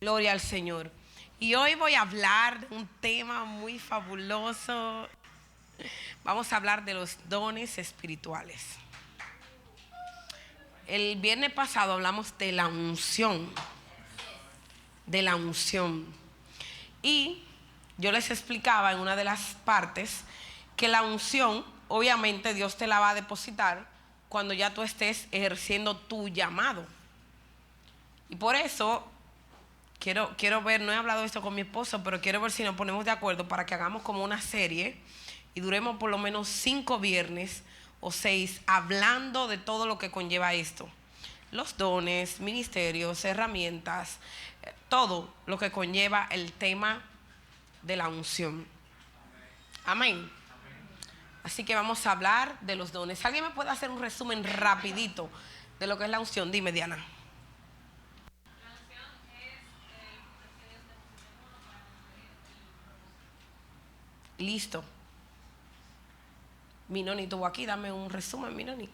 Gloria al Señor. Y hoy voy a hablar de un tema muy fabuloso. Vamos a hablar de los dones espirituales. El viernes pasado hablamos de la unción. De la unción. Y yo les explicaba en una de las partes que la unción, obviamente Dios te la va a depositar cuando ya tú estés ejerciendo tu llamado. Y por eso quiero ver, no he hablado esto con mi esposo, pero quiero ver si nos ponemos de acuerdo para que hagamos como una serie y duremos por lo menos 5 viernes o 6 hablando de todo lo que conlleva esto. Los dones, ministerios, herramientas, todo lo que conlleva el tema de la unción. Amén. Así que vamos a hablar de los dones. ¿Alguien me puede hacer un resumen rapidito de lo que es la unción? Dime, Diana. Listo. Minoni estuvo aquí, dame un resumen, Minoni.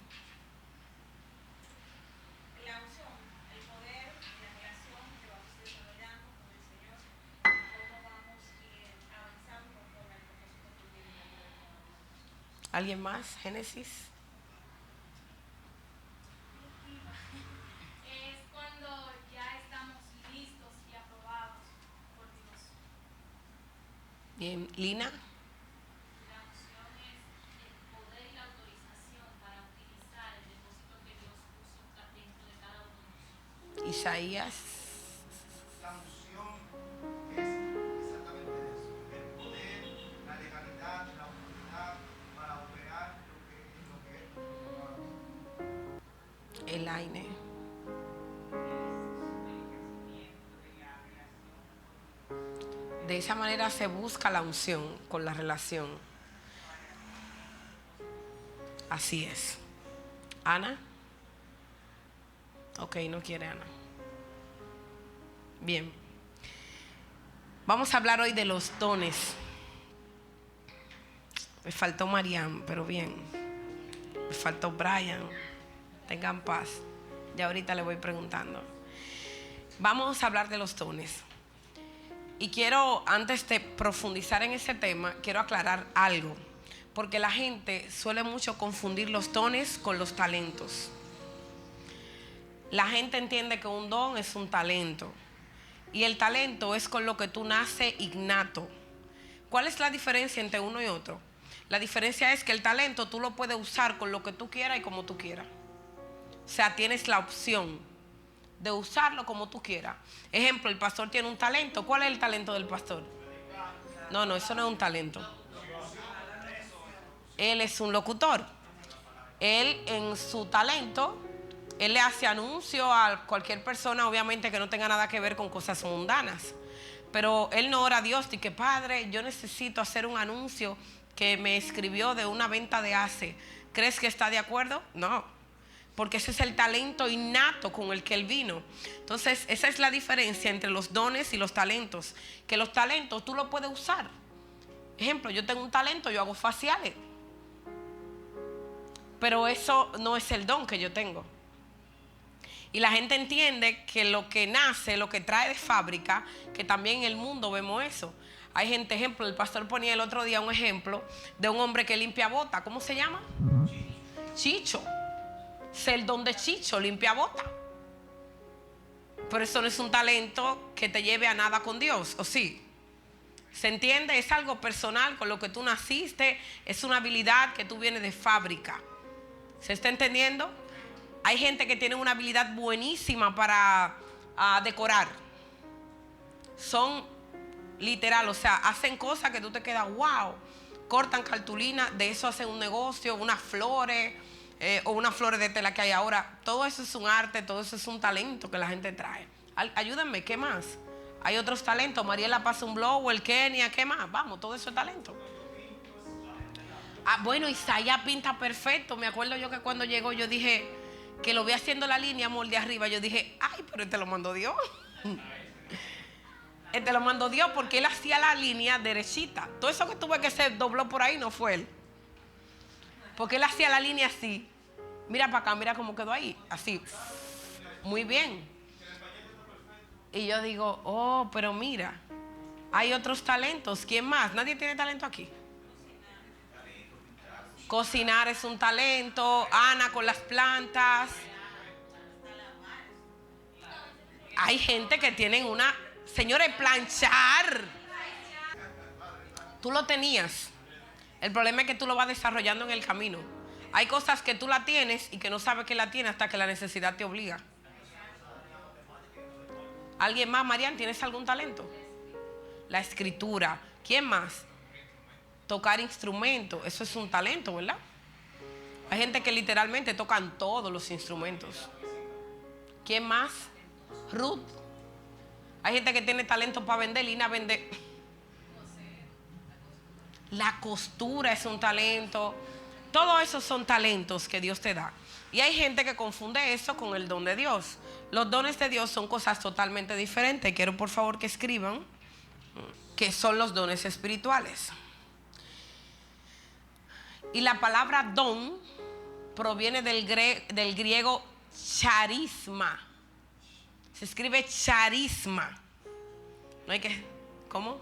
La unción, el poder y la relación que vamos desarrollando con el Señor, cómo vamos avanzando conforme al propósito que tiene la vida de cada uno. ¿Alguien más? Génesis. Es cuando ya estamos listos y aprobados por Dios. Bien, Lina. La unción es el poder y la autorización para utilizar el depósito que Dios puso dentro de cada uno de nosotros. Isaías. La unción es exactamente eso, el poder, la legalidad, la autoridad para operar lo que es nuestro llamado. Elaine. De esa manera se busca la unción con la relación. Así es. Ana. Ok, no quiere Ana. Bien. Vamos a hablar hoy de los dones. Me faltó Mariam, pero bien. Me faltó Brian. Tengan paz. Ya ahorita le voy preguntando. Vamos a hablar de los dones. Y quiero, antes de profundizar en ese tema, quiero aclarar algo. Porque la gente suele mucho confundir los dones con los talentos. La gente entiende que un don es un talento. Y el talento es con lo que tú naces innato. ¿Cuál es la diferencia entre uno y otro? La diferencia es que el talento tú lo puedes usar con lo que tú quieras y como tú quieras. O sea, tienes la opción de usarlo como tú quieras. Ejemplo, el pastor tiene un talento. ¿Cuál es el talento del pastor? No, eso no es un talento. Él es un locutor. Él en su talento, él le hace anuncio a cualquier persona, obviamente que no tenga nada que ver con cosas mundanas. Pero él no ora a Dios y que Padre, yo necesito hacer un anuncio que me escribió de una venta de ACE. ¿Crees que está de acuerdo? No. Porque ese es el talento innato con el que él vino. Entonces, esa es la diferencia entre los dones y los talentos. Que los talentos tú los puedes usar. Ejemplo, yo tengo un talento, yo hago faciales. Pero eso no es el don que yo tengo. Y la gente entiende que lo que nace, lo que trae de fábrica, que también en el mundo vemos eso. Hay gente, ejemplo, el pastor ponía el otro día un ejemplo de un hombre que limpia bota. ¿Cómo se llama? Chicho. Es el don de Chicho, limpia bota. Pero eso no es un talento que te lleve a nada con Dios, ¿o sí? ¿Se entiende? Es algo personal con lo que tú naciste. Es una habilidad que tú vienes de fábrica. ¿Se está entendiendo? Hay gente que tiene una habilidad buenísima para decorar. Son literal, o sea, hacen cosas que tú te quedas, wow. Cortan cartulina, de eso hacen un negocio, unas flores. O unas flores de tela que hay ahora. Todo eso es un arte, todo eso es un talento que la gente trae. Ayúdenme, ¿qué más? Hay otros talentos. Mariela pasa un blog, el Kenia, ¿qué más? Vamos, todo eso es talento. Bueno, Isaías pinta perfecto. Me acuerdo yo que cuando llegó yo dije que lo vi haciendo la línea, amor, de arriba. Yo dije, ay, pero este lo mandó Dios. Este lo mandó Dios porque él hacía la línea derechita. Todo eso que tuve que se dobló por ahí no fue él. Porque él hacía la línea así. Mira para acá, mira cómo quedó ahí. Así. Muy bien. Y yo digo, oh, pero mira, hay otros talentos. ¿Quién más? ¿Nadie tiene talento aquí? Cocinar es un talento. Ana con las plantas. Hay gente que tienen una... Señores, planchar. Tú lo tenías. El problema es que tú lo vas desarrollando en el camino. Hay cosas que tú la tienes y que no sabes que la tienes hasta que la necesidad te obliga. ¿Alguien más, Marian? ¿Tienes algún talento? La escritura. ¿Quién más? Tocar instrumentos. Eso es un talento, ¿verdad? Hay gente que literalmente tocan todos los instrumentos. ¿Quién más? Ruth. Hay gente que tiene talento para vender. Lina vende. La costura es un talento. Todos esos son talentos que Dios te da. Y hay gente que confunde eso con el don de Dios. Los dones de Dios son cosas totalmente diferentes. Quiero por favor que escriban que son los dones espirituales. Y la palabra don proviene del griego charisma. Se escribe charisma. No hay que... ¿Cómo?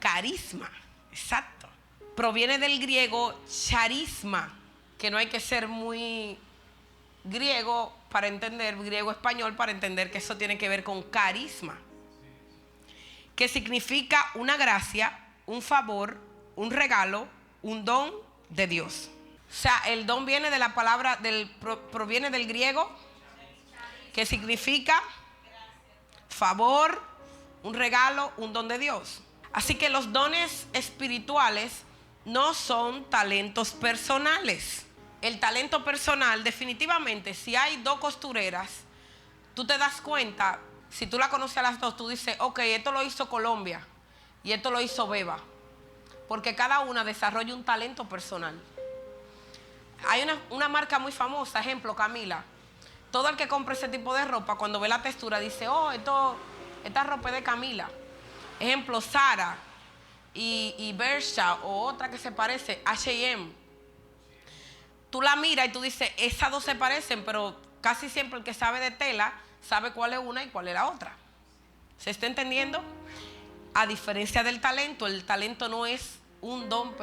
Carisma. Exacto. Proviene del griego charisma, que no hay que ser muy griego para entender, griego español para entender que eso tiene que ver con carisma, que significa una gracia, un favor, un regalo, un don de Dios. O sea, el don viene de la palabra, proviene del griego, que significa favor, un regalo, un don de Dios. Así que los dones espirituales no son talentos personales. El talento personal, definitivamente, si hay dos costureras, tú te das cuenta, si tú la conoces a las dos, tú dices, ok, esto lo hizo Colombia y esto lo hizo Beba, porque cada una desarrolla un talento personal. Hay una marca muy famosa, ejemplo, Camila. Todo el que compra ese tipo de ropa, cuando ve la textura, dice, oh, esta ropa es de Camila. Ejemplo, Zara y Bershka o otra que se parece, H&M. Tú la miras y tú dices, esas dos se parecen, pero casi siempre el que sabe de tela sabe cuál es una y cuál es la otra. ¿Se está entendiendo? A diferencia del talento, el talento no es un don,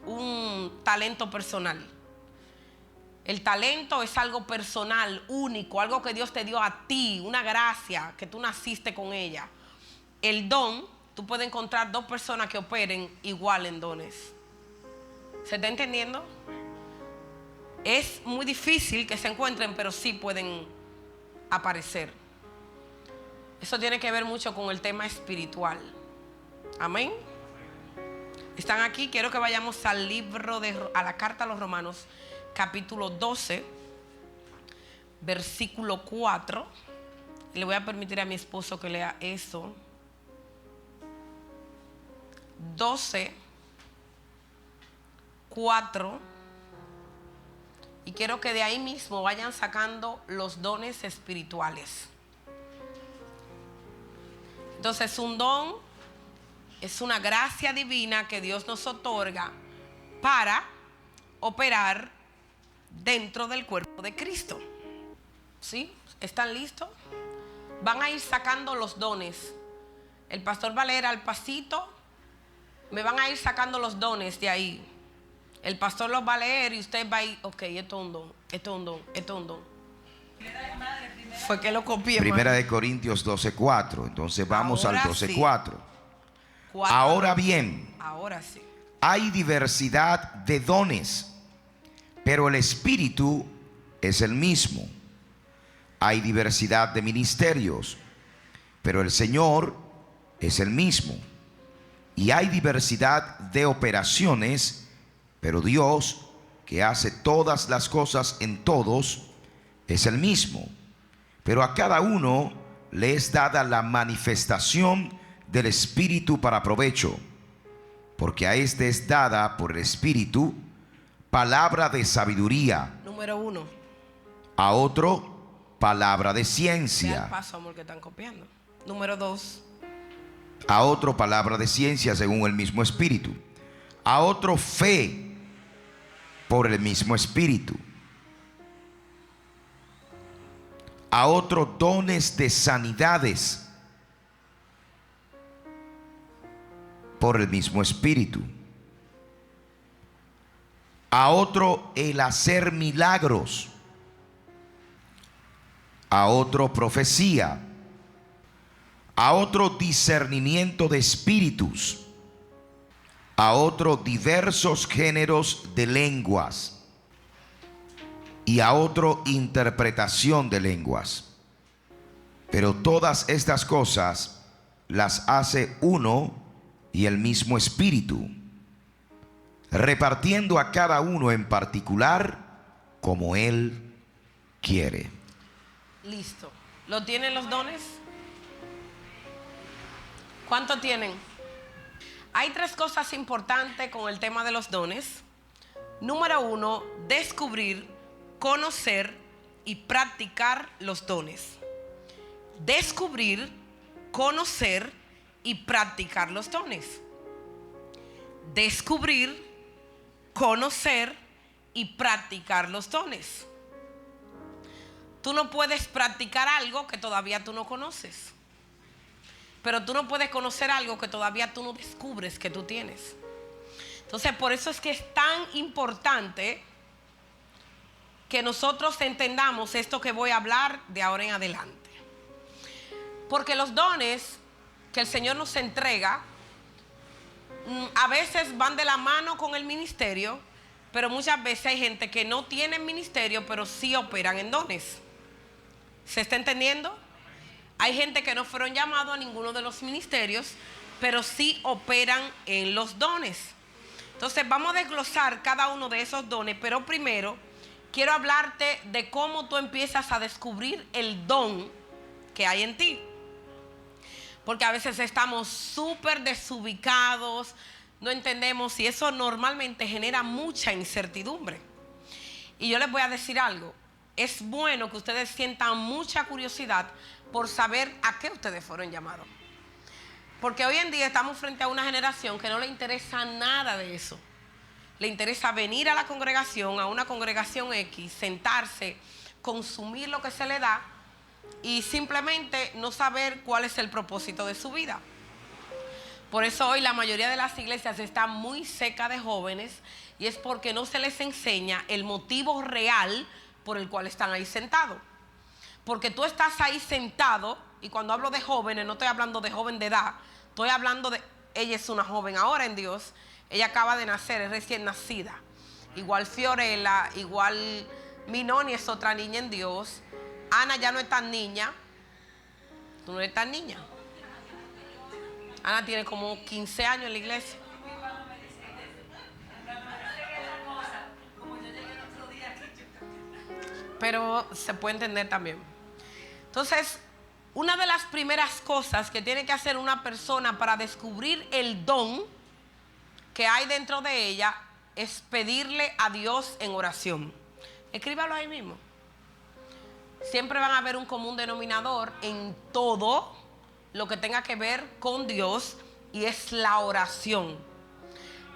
un talento personal. El talento es algo personal, único, algo que Dios te dio a ti, una gracia, que tú naciste con ella. El don, tú puedes encontrar dos personas que operen igual en dones. ¿Se está entendiendo? Es muy difícil que se encuentren, pero sí pueden aparecer. Eso tiene que ver mucho con el tema espiritual. Amén. ¿Están aquí? Quiero que vayamos al libro a la carta a los Romanos, capítulo 12, versículo 4. Le voy a permitir a mi esposo que lea eso. 12, 4. Y quiero que de ahí mismo vayan sacando los dones espirituales. Entonces, un don es una gracia divina que Dios nos otorga para operar dentro del cuerpo de Cristo. ¿Sí? ¿Están listos? Van a ir sacando los dones. El pastor va a leer al pasito. Me van a ir sacando los dones de ahí. El pastor los va a leer y usted va a ir, ok, esto es un don, esto es un don, esto es un don. Fue que lo copié. Primera de Corintios 12:4. Entonces vamos Ahora al 12:4. Sí. Ahora bien, Ahora sí. hay diversidad de dones, pero el Espíritu es el mismo. Hay diversidad de ministerios, pero el Señor es el mismo. Y hay diversidad de operaciones, pero Dios, que hace todas las cosas en todos, es el mismo. Pero a cada uno le es dada la manifestación del Espíritu para provecho, porque a este es dada por el Espíritu palabra de sabiduría, Número 1. a otro palabra de Vea el ciencia, paso, amor, que están copiando. Número 2. a otro palabra de ciencia según el mismo Espíritu, a otro fe por el mismo Espíritu, a otro dones de sanidades por el mismo Espíritu, a otro el hacer milagros, a otro profecía, a otro discernimiento de espíritus, a otro diversos géneros de lenguas, y a otro interpretación de lenguas. Pero todas estas cosas las hace uno y el mismo Espíritu, repartiendo a cada uno en particular como Él quiere. Listo. ¿Lo tienen los dones? ¿Cuánto tienen? Hay 3 cosas importantes con el tema de los dones. Número 1, descubrir, conocer y practicar los dones. Descubrir, conocer y practicar los dones. Descubrir, conocer y practicar los dones. Tú no puedes practicar algo que todavía tú no conoces. Pero tú no puedes conocer algo que todavía tú no descubres que tú tienes. Entonces, por eso es que es tan importante que nosotros entendamos esto que voy a hablar de ahora en adelante. Porque los dones que el Señor nos entrega a veces van de la mano con el ministerio, pero muchas veces hay gente que no tiene ministerio, pero sí operan en dones. ¿Se está entendiendo? Hay gente que no fueron llamados a ninguno de los ministerios, pero sí operan en los dones. Entonces vamos a desglosar cada uno de esos dones, pero primero quiero hablarte de cómo tú empiezas a descubrir el don que hay en ti. Porque a veces estamos súper desubicados, no entendemos, y eso normalmente genera mucha incertidumbre. Y yo les voy a decir algo, es bueno que ustedes sientan mucha curiosidad por saber a qué ustedes fueron llamados. Porque hoy en día estamos frente a una generación que no le interesa nada de eso. Le interesa venir a la congregación, a una congregación X, sentarse, consumir lo que se le da y simplemente no saber cuál es el propósito de su vida. Por eso hoy la mayoría de las iglesias están muy secas de jóvenes y es porque no se les enseña el motivo real por el cual están ahí sentados. Porque tú estás ahí sentado, y cuando hablo de jóvenes no estoy hablando de joven de edad, estoy hablando de, ella es una joven ahora en Dios. Ella acaba de nacer, es recién nacida. Igual Fiorella, igual Minoni es otra niña en Dios. Ana ya no es tan niña. Tú no eres tan niña. Ana tiene como 15 años en la iglesia. Pero se puede entender también. Entonces, una de las primeras cosas que tiene que hacer una persona para descubrir el don que hay dentro de ella es pedirle a Dios en oración. Escríbalo ahí mismo. Siempre van a haber un común denominador en todo lo que tenga que ver con Dios, y es la oración.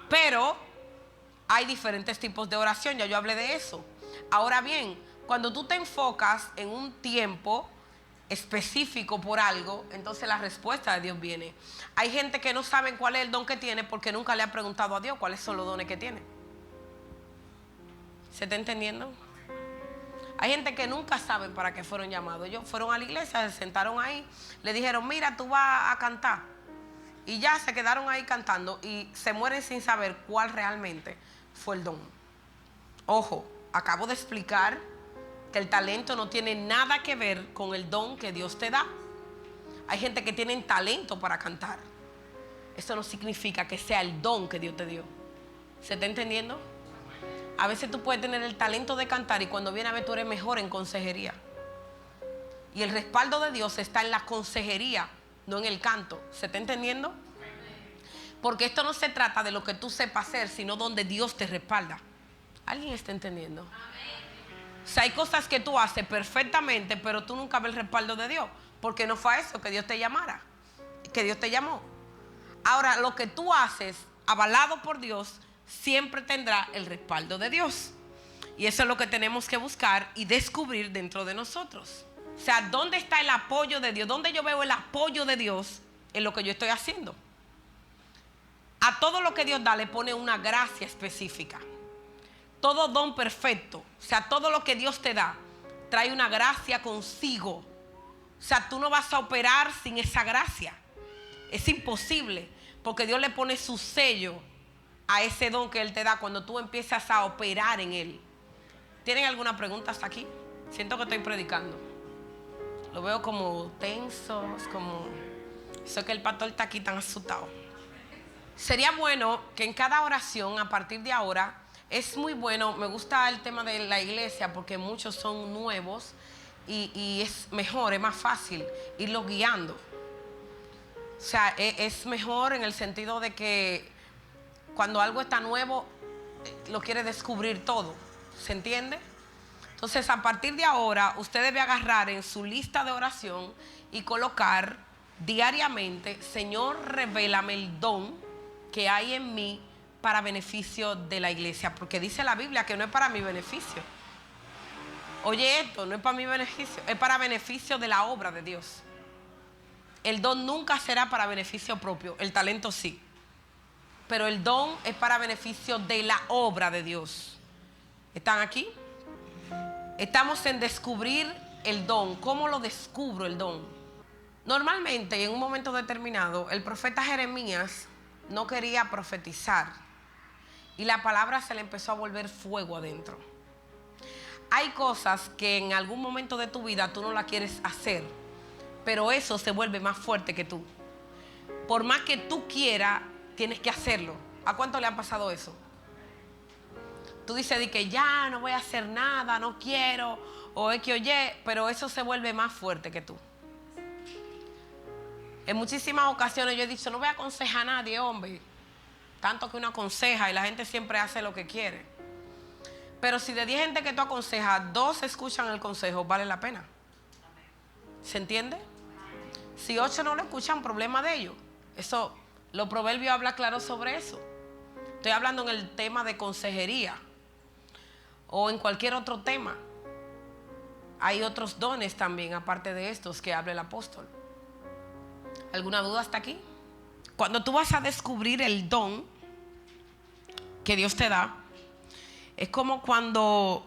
Pero hay diferentes tipos de oración, ya yo hablé de eso. Ahora bien, cuando tú te enfocas en un tiempo específico por algo, entonces la respuesta de Dios viene. Hay gente que no sabe cuál es el don que tiene porque nunca le ha preguntado a Dios cuáles son los dones que tiene. ¿Se está entendiendo? Hay gente que nunca sabe para qué fueron llamados. Ellos fueron a la iglesia, se sentaron ahí, le dijeron, mira, tú vas a cantar. Y ya se quedaron ahí cantando y se mueren sin saber cuál realmente fue el don. Ojo, acabo de explicar que el talento no tiene nada que ver con el don que Dios te da. Hay gente que tiene talento para cantar. Eso no significa que sea el don que Dios te dio. ¿Se está entendiendo? A veces tú puedes tener el talento de cantar y cuando viene a ver tú eres mejor en consejería. Y el respaldo de Dios está en la consejería, no en el canto. ¿Se está entendiendo? Porque esto no se trata de lo que tú sepas hacer, sino donde Dios te respalda. ¿Alguien está entendiendo? O sea, hay cosas que tú haces perfectamente, pero tú nunca ves el respaldo de Dios. Porque no fue a eso que Dios te llamara, que Dios te llamó. Ahora, lo que tú haces, avalado por Dios, siempre tendrá el respaldo de Dios. Y eso es lo que tenemos que buscar y descubrir dentro de nosotros. O sea, ¿dónde está el apoyo de Dios? ¿Dónde yo veo el apoyo de Dios en lo que yo estoy haciendo? A todo lo que Dios da le pone una gracia específica. Todo don perfecto, o sea, todo lo que Dios te da, trae una gracia consigo. O sea, tú no vas a operar sin esa gracia. Es imposible, porque Dios le pone su sello a ese don que Él te da cuando tú empiezas a operar en Él. ¿Tienen alguna pregunta hasta aquí? Siento que estoy predicando. Lo veo como tensos, como... Eso que el pastor está aquí tan asustado. Sería bueno que en cada oración, a partir de ahora, es muy bueno, me gusta el tema de la iglesia porque muchos son nuevos y es mejor, es más fácil irlo guiando. O sea, es mejor en el sentido de que cuando algo está nuevo, lo quiere descubrir todo. ¿Se entiende? Entonces, a partir de ahora, usted debe agarrar en su lista de oración y colocar diariamente: Señor, revélame el don que hay en mí para beneficio de la iglesia. Porque dice la Biblia que no es para mi beneficio. Oye esto, no es para mi beneficio, es para beneficio de la obra de Dios. El don nunca será para beneficio propio, el talento sí. Pero el don es para beneficio de la obra de Dios. ¿Están aquí? Estamos en descubrir el don. ¿Cómo lo descubro el don? Normalmente, en un momento determinado, el profeta Jeremías no quería profetizar y la palabra se le empezó a volver fuego adentro. Hay cosas que en algún momento de tu vida tú no la quieres hacer, pero eso se vuelve más fuerte que tú. Por más que tú quieras, tienes que hacerlo. ¿A cuánto le han pasado eso? Tú dices de que ya no voy a hacer nada, no quiero, o es que oye, pero eso se vuelve más fuerte que tú. En muchísimas ocasiones yo he dicho, no voy a aconsejar a nadie, hombre. Tanto que uno aconseja y la gente siempre hace lo que quiere. Pero si de 10 gente que tú aconsejas, 2 escuchan el consejo, vale la pena. ¿Se entiende? Si 8 no lo escuchan, problema de ellos. Eso, los proverbios hablan claro sobre eso. Estoy hablando en el tema de consejería o en cualquier otro tema. Hay otros dones también, aparte de estos que habla el apóstol. ¿Alguna duda hasta aquí? Cuando tú vas a descubrir el don que Dios te da, es como cuando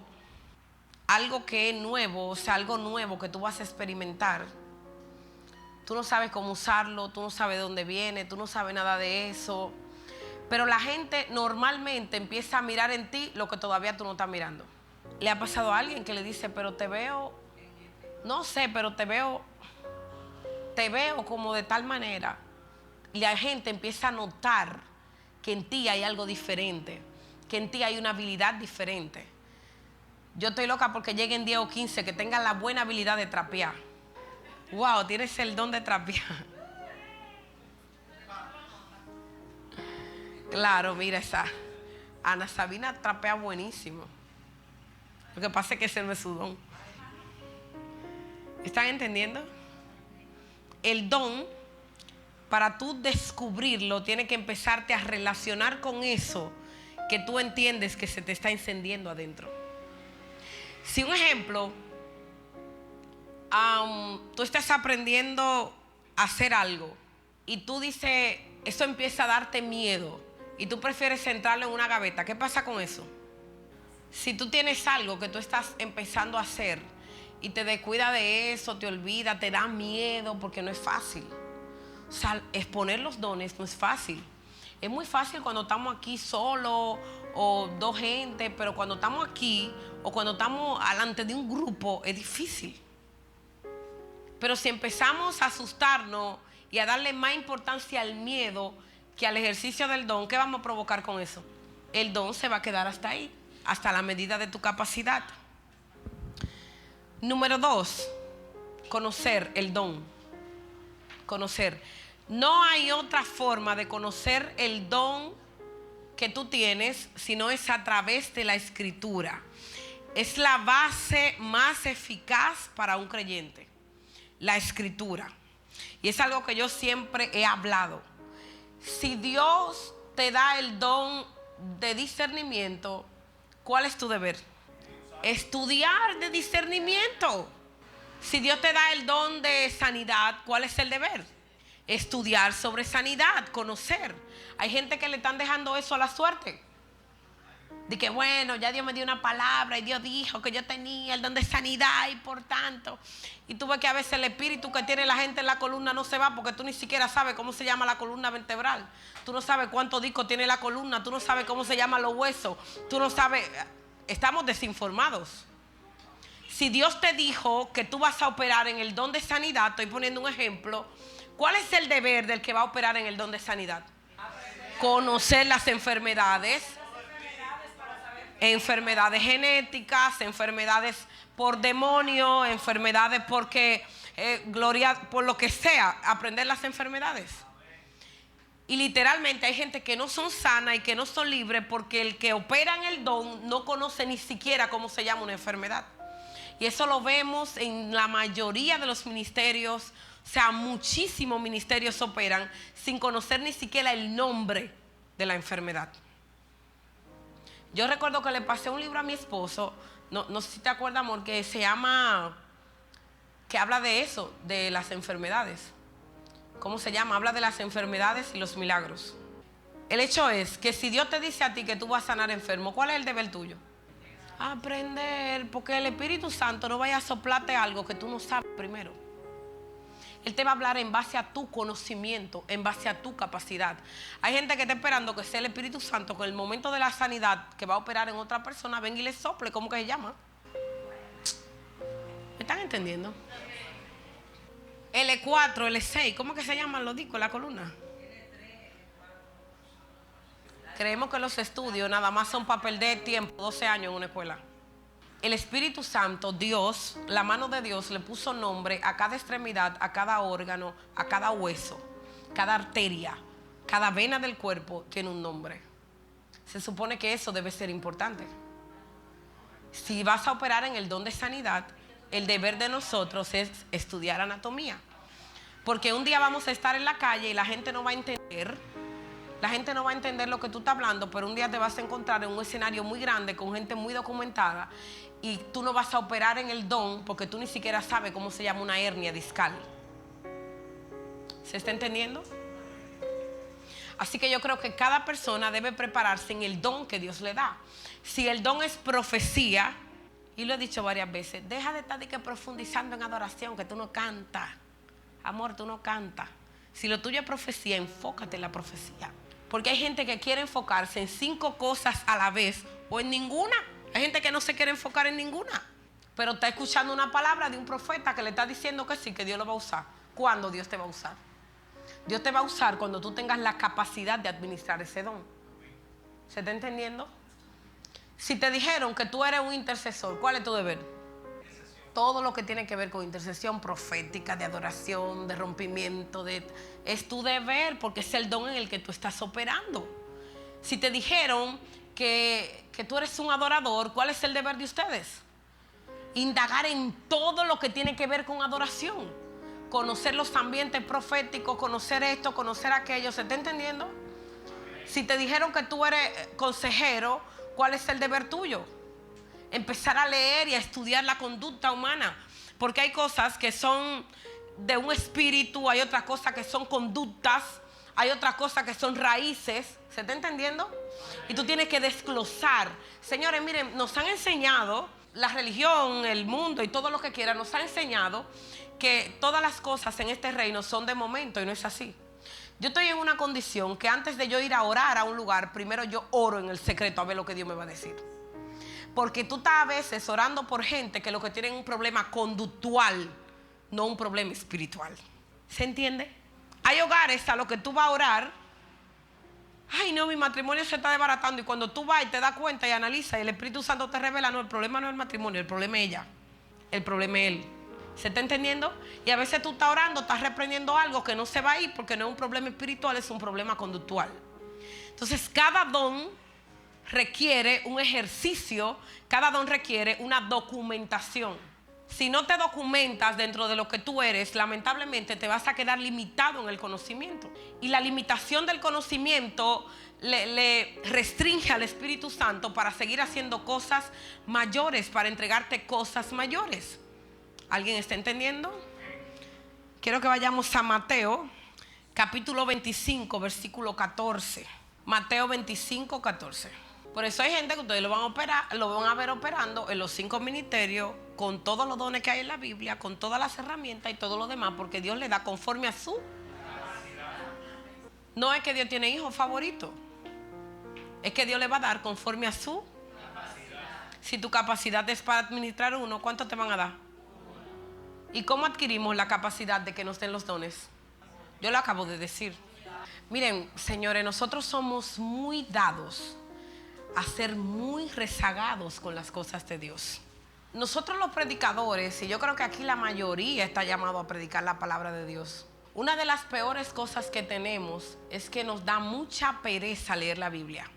algo que es nuevo, o sea, algo nuevo que tú vas a experimentar, tú no sabes cómo usarlo, tú no sabes de dónde viene, tú no sabes nada de eso, pero la gente normalmente empieza a mirar en ti lo que todavía tú no estás mirando. ¿Le ha pasado a alguien que le dice, pero te veo, no sé, pero te veo como de tal manera? Y la gente empieza a notar que en ti hay algo diferente, que en ti hay una habilidad diferente. Yo estoy loca porque lleguen 10 o 15 que tengan la buena habilidad de trapear. Wow, tienes el don de trapear. Claro, mira esa. Ana Sabina trapea buenísimo. Lo que pasa es que ese no es su don. ¿Están entendiendo? El don, para tú descubrirlo, tiene que empezarte a relacionar con eso que tú entiendes que se te está encendiendo adentro. Si un ejemplo, tú estás aprendiendo a hacer algo y tú dices, eso empieza a darte miedo y tú prefieres centrarlo en una gaveta, ¿qué pasa con eso? Si tú tienes algo que tú estás empezando a hacer y te descuida de eso, te olvida, te da miedo porque no es fácil. O sea, exponer los dones no es fácil. Es muy fácil cuando estamos aquí solos o 2 gente, pero cuando estamos aquí o cuando estamos delante de un grupo es difícil. Pero si empezamos a asustarnos y a darle más importancia al miedo que al ejercicio del don, ¿qué vamos a provocar con eso? El don se va a quedar hasta ahí, hasta la medida de tu capacidad. Número 2, conocer el don. Conocer. No hay otra forma de conocer el don que tú tienes, sino es a través de la escritura. Es la base más eficaz para un creyente, la escritura. Y es algo que yo siempre he hablado. Si Dios te da el don de discernimiento, ¿cuál es tu deber? Estudiar de discernimiento. Si Dios te da el don de sanidad, ¿cuál es el deber? Estudiar sobre sanidad, conocer. Hay gente que le están dejando eso a la suerte. De que bueno, ya Dios me dio una palabra y Dios dijo que yo tenía el don de sanidad y por tanto. Y tú ves que a veces el espíritu que tiene la gente en la columna no se va porque tú ni siquiera sabes cómo se llama la columna vertebral. Tú no sabes cuántos discos tiene la columna, tú no sabes cómo se llaman los huesos, tú no sabes. Estamos desinformados. Si Dios te dijo que tú vas a operar en el don de sanidad, estoy poniendo un ejemplo, ¿cuál es el deber del que va a operar en el don de sanidad? Conocer las enfermedades. Enfermedades genéticas, enfermedades por demonio, enfermedades porque gloria, por lo que sea, aprender las enfermedades. Y literalmente hay gente que no son sanas y que no son libres porque el que opera en el don no conoce ni siquiera cómo se llama una enfermedad. Y eso lo vemos en la mayoría de los ministerios. O sea, muchísimos ministerios operan sin conocer ni siquiera el nombre de la enfermedad. Yo recuerdo que le pasé un libro a mi esposo, no sé si te acuerdas, amor, que se llama, que habla de eso, de las enfermedades. ¿Cómo se llama? Habla de las enfermedades y los milagros. El hecho es que si Dios te dice a ti que tú vas a sanar enfermo, ¿cuál es el deber tuyo? Aprender, porque el Espíritu Santo no vaya a soplarte algo que tú no sabes primero. Él te va a hablar en base a tu conocimiento, en base a tu capacidad. Hay gente que está esperando que sea el Espíritu Santo, que en el momento de la sanidad que va a operar en otra persona, venga y le sople. ¿Cómo que se llama? ¿Me están entendiendo? L4, L6, ¿cómo que se llaman los discos, la columna? Creemos que los estudios nada más son para perder tiempo, 12 años en una escuela. El Espíritu Santo, Dios, la mano de Dios le puso nombre a cada extremidad, a cada órgano, a cada hueso, cada arteria, cada vena del cuerpo tiene un nombre. Se supone que eso debe ser importante. Si vas a operar en el don de sanidad, el deber de nosotros es estudiar anatomía. Porque un día vamos a estar en la calle y la gente no va a entender. La gente no va a entender lo que tú estás hablando, pero un día te vas a encontrar en un escenario muy grande con gente muy documentada y tú no vas a operar en el don porque tú ni siquiera sabes cómo se llama una hernia discal. ¿Se está entendiendo? Así que yo creo que cada persona debe prepararse en el don que Dios le da. Si el don es profecía, y lo he dicho varias veces, deja de estar profundizando en adoración, que tú no cantas. Amor, tú no cantas. Si lo tuyo es profecía, enfócate en la profecía. Porque hay gente que quiere enfocarse en 5 cosas a la vez o en ninguna. Hay gente que no se quiere enfocar en ninguna. Pero está escuchando una palabra de un profeta que le está diciendo que sí, que Dios lo va a usar. ¿Cuándo Dios te va a usar? Dios te va a usar cuando tú tengas la capacidad de administrar ese don. ¿Se está entendiendo? Si te dijeron que tú eres un intercesor, ¿cuál es tu deber? Todo lo que tiene que ver con intercesión profética, de adoración, de rompimiento, es tu deber porque es el don en el que tú estás operando. Si te dijeron que tú eres un adorador, ¿cuál es el deber de ustedes? Indagar en todo lo que tiene que ver con adoración. Conocer los ambientes proféticos, conocer esto, conocer aquello. ¿Se está entendiendo? Si te dijeron que tú eres consejero, ¿cuál es el deber tuyo? Empezar a leer y a estudiar la conducta humana. Porque hay cosas que son de un espíritu, hay otras cosas que son conductas, hay otras cosas que son raíces. ¿Se está entendiendo? Y tú tienes que desglosar. Señores, miren, nos han enseñado, la religión, el mundo y todo lo que quieran, nos ha enseñado que todas las cosas en este reino son de momento y no es así. Yo estoy en una condición que antes de yo ir a orar a un lugar, primero yo oro en el secreto a ver lo que Dios me va a decir. Porque tú estás a veces orando por gente que lo que tienen es un problema conductual, no un problema espiritual. ¿Se entiende? Hay hogares a los que tú vas a orar. Ay, no, mi matrimonio se está desbaratando. Y cuando tú vas y te das cuenta y analizas y el Espíritu Santo te revela, no, el problema no es el matrimonio, el problema es ella. El problema es él. ¿Se está entendiendo? Y a veces tú estás orando, estás reprendiendo algo que no se va a ir porque no es un problema espiritual, es un problema conductual. Entonces, cada don requiere un ejercicio, cada don requiere una documentación. Si no te documentas dentro de lo que tú eres, lamentablemente te vas a quedar limitado en el conocimiento. Y la limitación del conocimiento le restringe al Espíritu Santo para seguir haciendo cosas mayores, para entregarte cosas mayores. ¿Alguien está entendiendo? Quiero que vayamos a Mateo, capítulo 25, versículo 14. Mateo 25, 14. Por eso hay gente que ustedes lo van a ver operando en los 5 ministerios, con todos los dones que hay en la Biblia, con todas las herramientas y todo lo demás, porque Dios le da conforme a su capacidad. No es que Dios tiene hijos favoritos, es que Dios le va a dar conforme a su capacidad. Si tu capacidad es para administrar uno, ¿cuánto te van a dar? ¿Y cómo adquirimos la capacidad de que nos den los dones? Yo lo acabo de decir. Miren, señores, nosotros somos muy dados a ser muy rezagados con las cosas de Dios. Nosotros los predicadores, y yo creo que aquí la mayoría está llamado a predicar la palabra de Dios, una de las peores cosas que tenemos es que nos da mucha pereza leer la Biblia.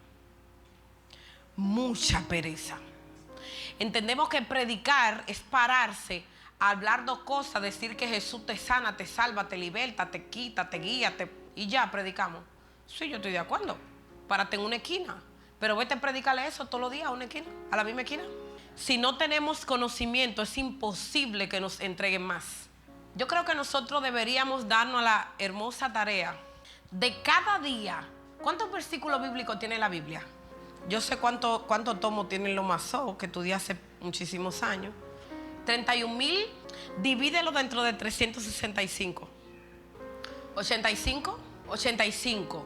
Mucha pereza. Entendemos que predicar es pararse a hablar dos cosas, decir que Jesús te sana, te salva, te liberta, te quita, te guía, y ya predicamos. Sí, yo estoy de acuerdo. Párate en una esquina, pero vete a predicarle eso todos los días a una esquina, a la misma esquina. Si no tenemos conocimiento, es imposible que nos entreguen más. Yo creo que nosotros deberíamos darnos la hermosa tarea de cada día. ¿Cuántos versículos bíblicos tiene la Biblia? Yo sé cuánto tomo tienen los Mazó, que estudié hace muchísimos años. 31,000, divídelo dentro de 365. 85.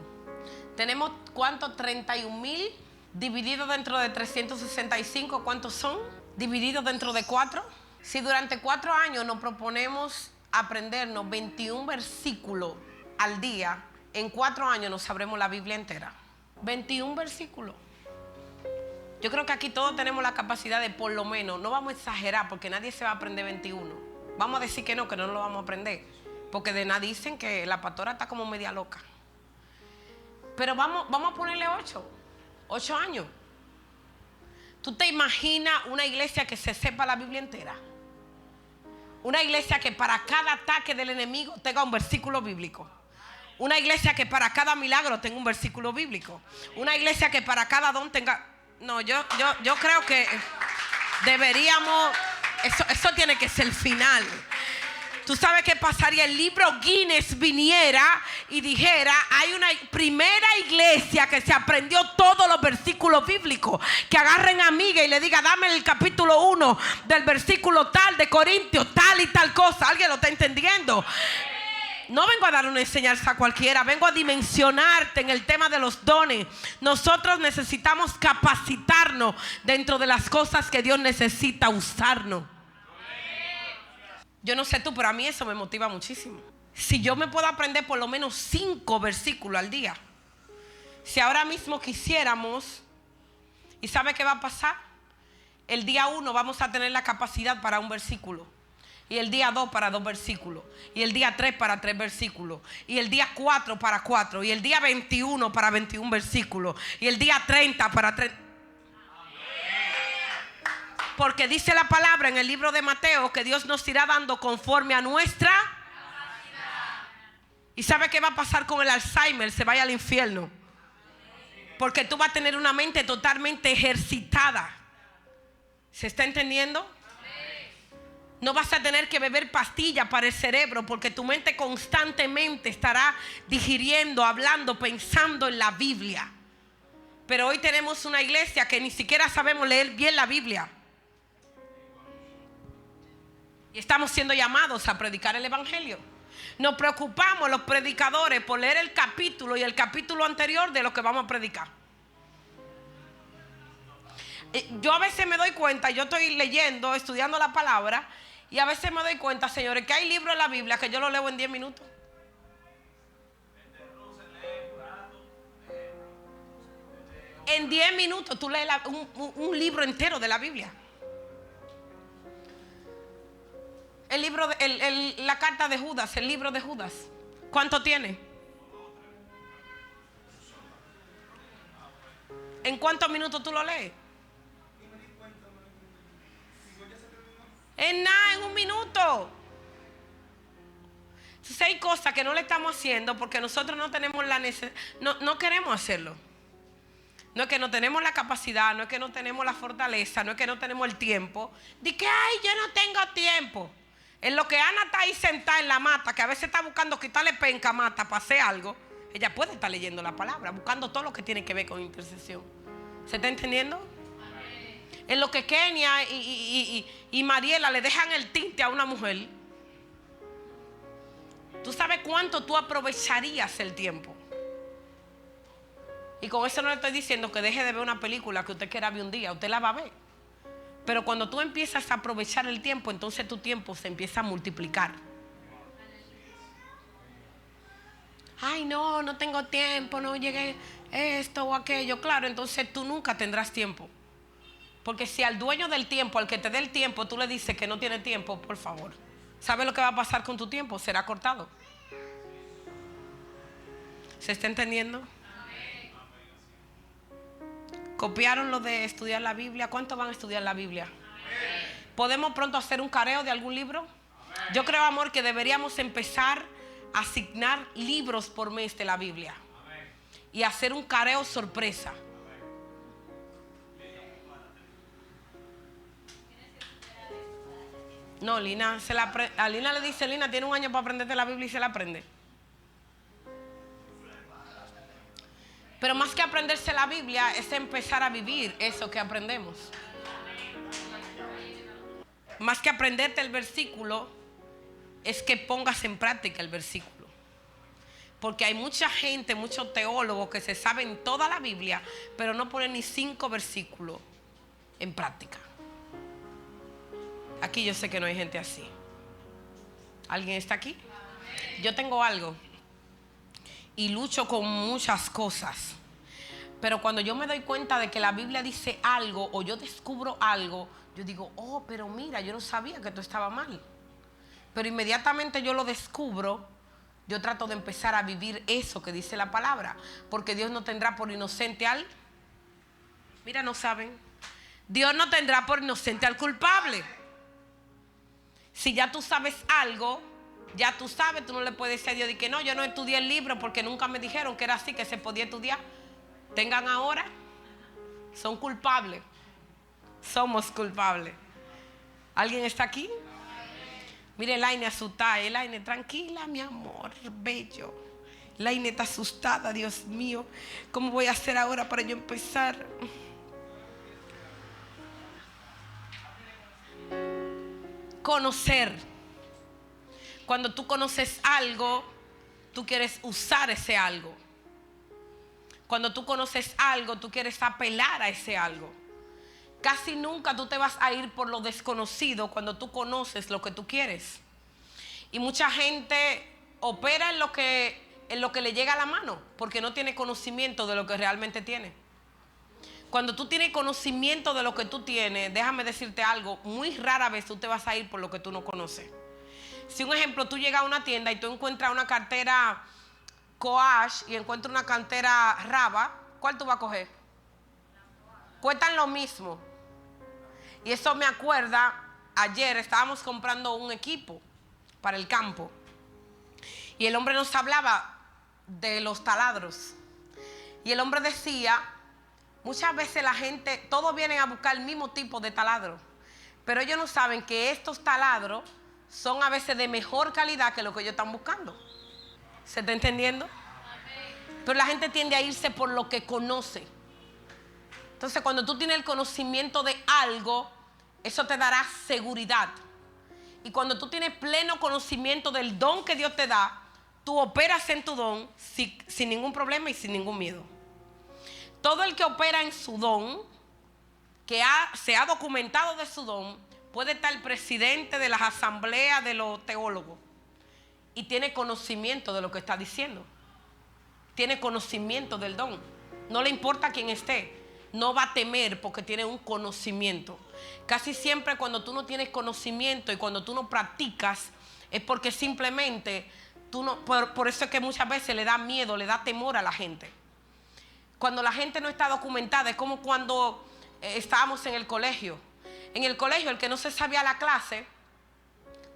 Tenemos ¿cuánto? 31,000 dividido dentro de 365. ¿Cuántos son? Dividido dentro de 4. Si durante 4 años nos proponemos aprendernos 21 versículos al día, en 4 años nos sabremos la Biblia entera. 21 versículos. Yo creo que aquí todos tenemos la capacidad de, por lo menos, no vamos a exagerar porque nadie se va a aprender 21. Vamos a decir que no lo vamos a aprender. Porque de nada dicen que la pastora está como media loca. Pero vamos a ponerle 8 años. ¿Tú te imaginas una iglesia que se sepa la Biblia entera? Una iglesia que para cada ataque del enemigo tenga un versículo bíblico. Una iglesia que para cada milagro tenga un versículo bíblico. Una iglesia que para cada don tenga... No, yo creo que deberíamos... Eso tiene que ser el final. Tú sabes qué pasaría, el libro Guinness viniera y dijera, hay una primera iglesia que se aprendió todos los versículos bíblicos, que agarren a amiga y le diga, dame el capítulo 1 del versículo tal de Corintios, tal y tal cosa. ¿Alguien lo está entendiendo? No vengo a dar una enseñanza a cualquiera, vengo a dimensionarte en el tema de los dones. Nosotros necesitamos capacitarnos dentro de las cosas que Dios necesita usarnos. Yo no sé tú, pero a mí eso me motiva muchísimo. Si yo me puedo aprender por lo menos 5 versículos al día. Si ahora mismo quisiéramos, ¿y sabe qué va a pasar? El día 1 vamos a tener la capacidad para un versículo. Y el día 2 para 2 versículos. Y el día 3 para 3 versículos. Y el día 4 para 4. Y el día 21 para 21 versículos. Y el día 30 para 30. Porque dice la palabra en el libro de Mateo que Dios nos irá dando conforme a nuestra capacidad. ¿Y sabe qué va a pasar con el Alzheimer? Se vaya al infierno. Porque tú vas a tener una mente totalmente ejercitada. ¿Se está entendiendo? No vas a tener que beber pastillas para el cerebro, porque tu mente constantemente estará digiriendo, hablando, pensando en la Biblia. Pero hoy tenemos una iglesia que ni siquiera sabemos leer bien la Biblia. Y estamos siendo llamados a predicar el evangelio. Nos preocupamos los predicadores por leer el capítulo y el capítulo anterior de lo que vamos a predicar. Yo a veces me doy cuenta, yo estoy leyendo, estudiando la palabra, y a veces me doy cuenta, señores, que hay libros en la Biblia que yo lo leo en 10 minutos. En 10 minutos tú lees un libro entero de la Biblia. El libro, la carta de Judas, el libro de Judas. ¿Cuánto tiene? ¿En cuántos minutos tú lo lees? En nada, en 1 minuto. Entonces hay cosas que no le estamos haciendo porque nosotros no tenemos la necesidad, no queremos hacerlo. No es que no tenemos la capacidad, no es que no tenemos la fortaleza, no es que no tenemos el tiempo. De que, ay, yo no tengo tiempo. En lo que Ana está ahí sentada en la mata, que a veces está buscando quitarle penca a mata para hacer algo, ella puede estar leyendo la palabra, buscando todo lo que tiene que ver con intercesión. ¿Se está entendiendo? En lo que Kenia y Mariela le dejan el tinte a una mujer, ¿tú sabes cuánto tú aprovecharías el tiempo? Y con eso no le estoy diciendo que deje de ver una película que usted quiera ver un día, usted la va a ver. Pero cuando tú empiezas a aprovechar el tiempo, entonces tu tiempo se empieza a multiplicar. Ay, no tengo tiempo, no llegué esto o aquello. Claro, entonces tú nunca tendrás tiempo. Porque si al dueño del tiempo, al que te dé el tiempo, tú le dices que no tiene tiempo, por favor, ¿sabes lo que va a pasar con tu tiempo? Será cortado. ¿Se está entendiendo? ¿Copiaron lo de estudiar la Biblia? ¿Cuántos van a estudiar la Biblia? ¿Podemos pronto hacer un careo de algún libro? Yo creo, amor, que deberíamos empezar a asignar libros por mes de la Biblia y hacer un careo sorpresa. No, Lina, a Lina le dice, Lina, tiene un año para aprenderte la Biblia y se la aprende. Pero más que aprenderse la Biblia es empezar a vivir eso que aprendemos. Más que aprenderte el versículo es que pongas en práctica el versículo. Porque hay mucha gente, muchos teólogos que se saben toda la Biblia, pero no ponen ni 5 versículos en práctica. Aquí yo sé que no hay gente así. ¿Alguien está aquí? Yo tengo algo y lucho con muchas cosas, pero cuando yo me doy cuenta de que la Biblia dice algo o yo descubro algo, yo digo, oh, pero mira, yo no sabía que esto estaba mal. Pero inmediatamente yo lo descubro, yo trato de empezar a vivir eso que dice la palabra, porque Dios no tendrá por inocente al... Mira, no saben. Dios no tendrá por inocente al culpable. Si ya tú sabes algo, ya tú sabes, tú no le puedes decir a Dios de que no, yo no estudié el libro porque nunca me dijeron que era así, que se podía estudiar. Tengan ahora, son culpables. Somos culpables. ¿Alguien está aquí? Mire, Laine asustada. Laine, tranquila, mi amor, bello. Laine está asustada, Dios mío. ¿Cómo voy a hacer ahora para yo empezar? Conocer. Cuando tú conoces algo, tú quieres usar ese algo. Cuando tú conoces algo, tú quieres apelar a ese algo. Casi nunca tú te vas a ir por lo desconocido cuando tú conoces lo que tú quieres. Y mucha gente opera en lo que le llega a la mano, porque no tiene conocimiento de lo que realmente tiene. Cuando tú tienes conocimiento de lo que tú tienes, déjame decirte algo, muy rara vez tú te vas a ir por lo que tú no conoces. Si un ejemplo, tú llegas a una tienda y tú encuentras una cartera Coach y encuentras una cartera Raba, ¿cuál tú vas a coger? Cuestan lo mismo. Y eso me acuerda, ayer estábamos comprando un equipo para el campo y el hombre nos hablaba de los taladros. Y el hombre decía, muchas veces la gente, todos vienen a buscar el mismo tipo de taladro, pero ellos no saben que estos taladros son a veces de mejor calidad que lo que ellos están buscando. ¿Se está entendiendo? Pero la gente tiende a irse por lo que conoce. Entonces, cuando tú tienes el conocimiento de algo, eso te dará seguridad. Y cuando tú tienes pleno conocimiento del don que Dios te da, tú operas en tu don sin ningún problema y sin ningún miedo. Todo el que opera en su don, se ha documentado de su don, puede estar el presidente de las asambleas de los teólogos y tiene conocimiento de lo que está diciendo. Tiene conocimiento del don. No le importa quién esté. No va a temer porque tiene un conocimiento. Casi siempre cuando tú no tienes conocimiento y cuando tú no practicas, es porque simplemente tú no, por eso es que muchas veces le da miedo, le da temor a la gente. Cuando la gente no está documentada, es como cuando estábamos en el colegio. En el colegio, el que no se sabía la clase,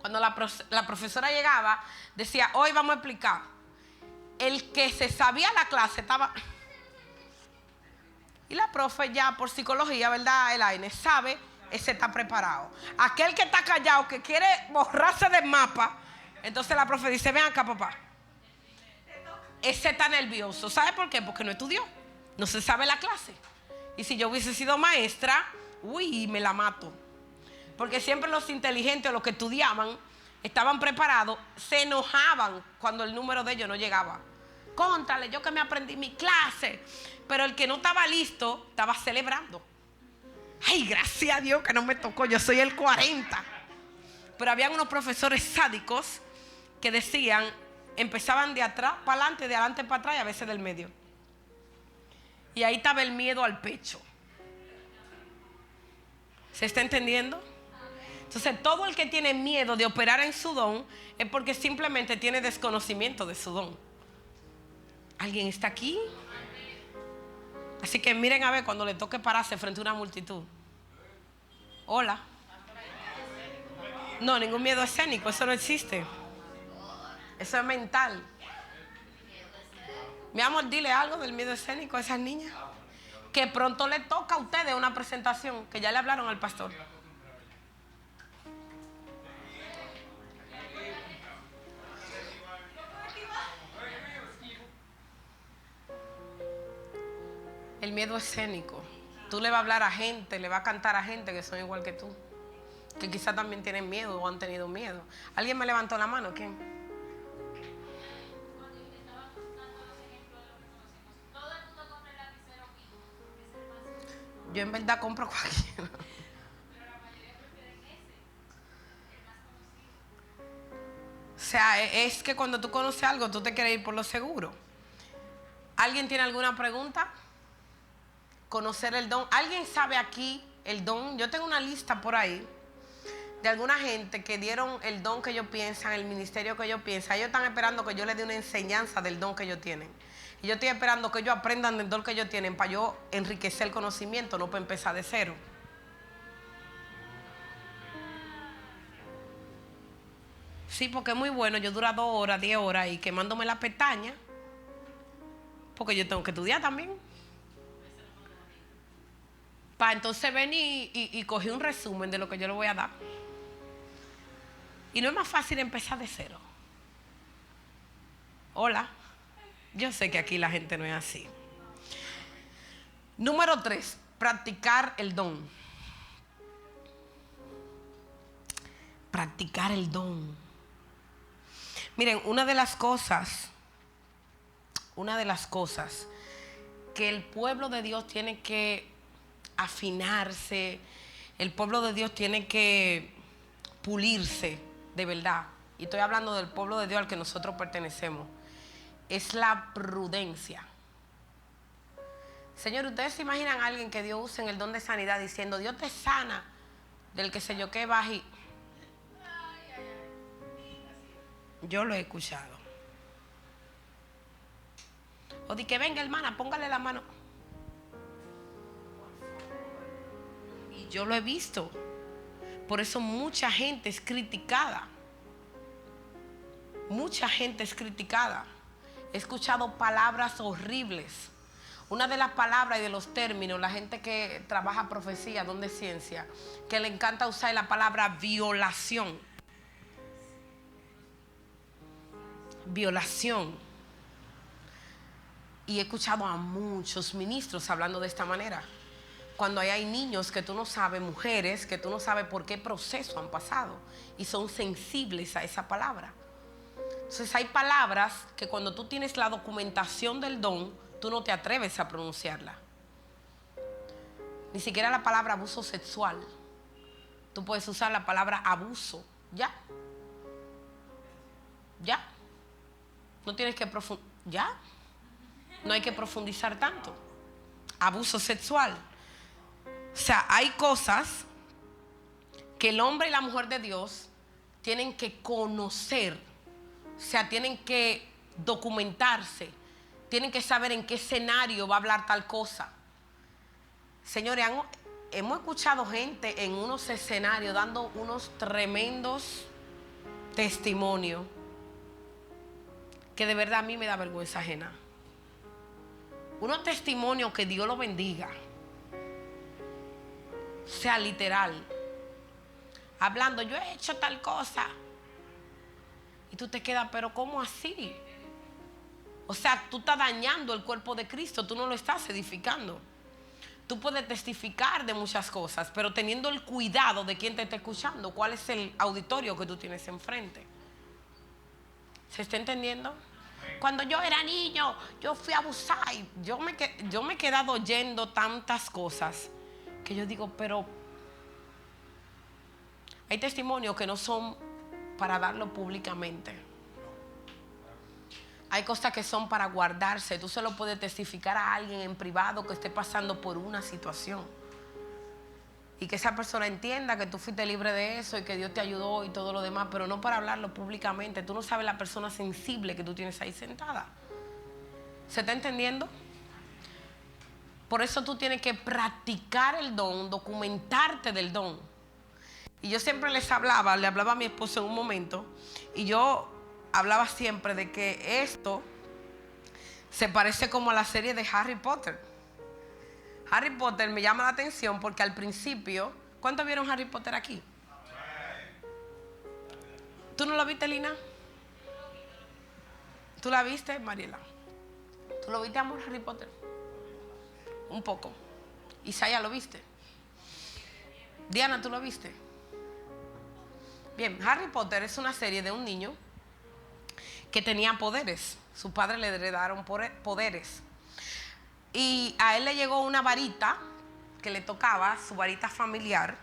cuando la profesora llegaba, decía, hoy vamos a explicar. El que se sabía la clase estaba... Y la profe ya por psicología, ¿verdad, Elaine? Sabe ese está preparado. Aquel que está callado, que quiere borrarse del mapa, entonces la profe dice, ven acá, papá. Ese está nervioso. ¿Sabe por qué? Porque no estudió. No se sabe la clase. Y si yo hubiese sido maestra, me la mato. Porque siempre los inteligentes, los que estudiaban, estaban preparados, se enojaban cuando el número de ellos no llegaba. Cóntale, yo que me aprendí mi clase. Pero el que no estaba listo, estaba celebrando. Ay, gracias a Dios que no me tocó, yo soy el 40. Pero habían unos profesores sádicos que decían, empezaban de atrás para adelante, de adelante para atrás y a veces del medio. Y ahí estaba el miedo al pecho. ¿Se está entendiendo? Entonces todo el que tiene miedo de operar en su don es porque simplemente tiene desconocimiento de su don. ¿Alguien está aquí? Así que miren a ver cuando le toque pararse frente a una multitud. Hola. No, ningún miedo escénico, eso no existe. Eso es mental. Mi amor, dile algo del miedo escénico a esas niñas. Que pronto le toca a ustedes una presentación, que ya le hablaron al pastor. El miedo escénico. Tú le vas a hablar a gente, le vas a cantar a gente que son igual que tú, que quizás también tienen miedo o han tenido miedo. ¿Alguien me levantó la mano? ¿Quién? Cuando yo estaba dando los ejemplos de lo que conocemos, todo el mundo compra el lapicero Pico, que es el más. Yo en verdad compro cualquiera. Pero la mayoría prefieren ese, el más conocido. O sea, es que cuando tú conoces algo, tú te quieres ir por lo seguro. ¿Alguien tiene alguna pregunta? Conocer el don. ¿Alguien sabe aquí el don? Yo tengo una lista por ahí de alguna gente que dieron el don que ellos piensan, el ministerio que ellos piensan. Ellos están esperando que yo les dé una enseñanza del don que ellos tienen. Y yo estoy esperando que ellos aprendan del don que ellos tienen para yo enriquecer el conocimiento, no para empezar de cero. Sí, porque es muy bueno. Yo duro 2 horas, 10 horas y quemándome la pestaña. Porque yo tengo que estudiar también. Para entonces venir y cogí un resumen de lo que yo le voy a dar. Y no es más fácil empezar de cero. Hola. Yo sé que aquí la gente no es así. Número 3, practicar el don. Practicar el don. Miren, una de las cosas que el pueblo de Dios tiene que afinarse, el pueblo de Dios tiene que pulirse de verdad, y estoy hablando del pueblo de Dios al que nosotros pertenecemos, es la prudencia. Señor, ¿ustedes se imaginan a alguien que Dios use en el don de sanidad diciendo, Dios te sana del que se yo que baje? Yo lo he escuchado. O di que venga, hermana, póngale la mano. Y yo lo he visto. Por eso mucha gente es criticada. Mucha gente es criticada. He escuchado palabras horribles. Una de las palabras y de los términos, la gente que trabaja profecía, don de ciencia, que le encanta usar la palabra violación. Violación. Y he escuchado a muchos ministros hablando de esta manera. Cuando hay niños que tú no sabes, mujeres que tú no sabes por qué proceso han pasado y son sensibles a esa palabra. Entonces hay palabras que cuando tú tienes la documentación del don, tú no te atreves a pronunciarla. Ni siquiera la palabra abuso sexual. Tú puedes usar la palabra abuso. Ya. Ya. No tienes que profundizar. Ya. No hay que profundizar tanto. Abuso sexual. O sea, hay cosas que el hombre y la mujer de Dios tienen que conocer. O sea, tienen que documentarse. Tienen que saber en qué escenario va a hablar tal cosa. Señores, hemos escuchado gente en unos escenarios dando unos tremendos testimonios que de verdad a mí me da vergüenza ajena. Unos testimonios que Dios los bendiga. sea literal. Hablando, yo he hecho tal cosa. Y tú te quedas, pero ¿cómo así? O sea, tú estás dañando el cuerpo de Cristo, tú no lo estás edificando. Tú puedes testificar de muchas cosas, pero teniendo el cuidado de quién te está escuchando, cuál es el auditorio que tú tienes enfrente. ¿Se está entendiendo? Cuando yo era niño, yo fui abusada y yo me he quedado oyendo tantas cosas que yo digo, pero hay testimonios que no son para darlo públicamente. Hay cosas que son para guardarse. Tú se lo puedes testificar a alguien en privado que esté pasando por una situación. Y que esa persona entienda que tú fuiste libre de eso y que Dios te ayudó y todo lo demás, pero no para hablarlo públicamente. Tú no sabes la persona sensible que tú tienes ahí sentada. ¿Se está entendiendo? Por eso tú tienes que practicar el don, documentarte del don. Y yo siempre le hablaba a mi esposo en un momento, y yo hablaba siempre de que esto se parece como a la serie de Harry Potter. Harry Potter me llama la atención porque al principio, ¿cuántos vieron Harry Potter aquí? ¿Tú no lo viste, Lina? ¿Tú la viste, Mariela? ¿Tú lo viste, amor, Harry Potter? Un poco. Isaías, ¿lo viste? Diana, ¿tú lo viste? Bien, Harry Potter es una serie de un niño que tenía poderes. Su padre le heredaron poderes. Y a él le llegó una varita que le tocaba, su varita familiar.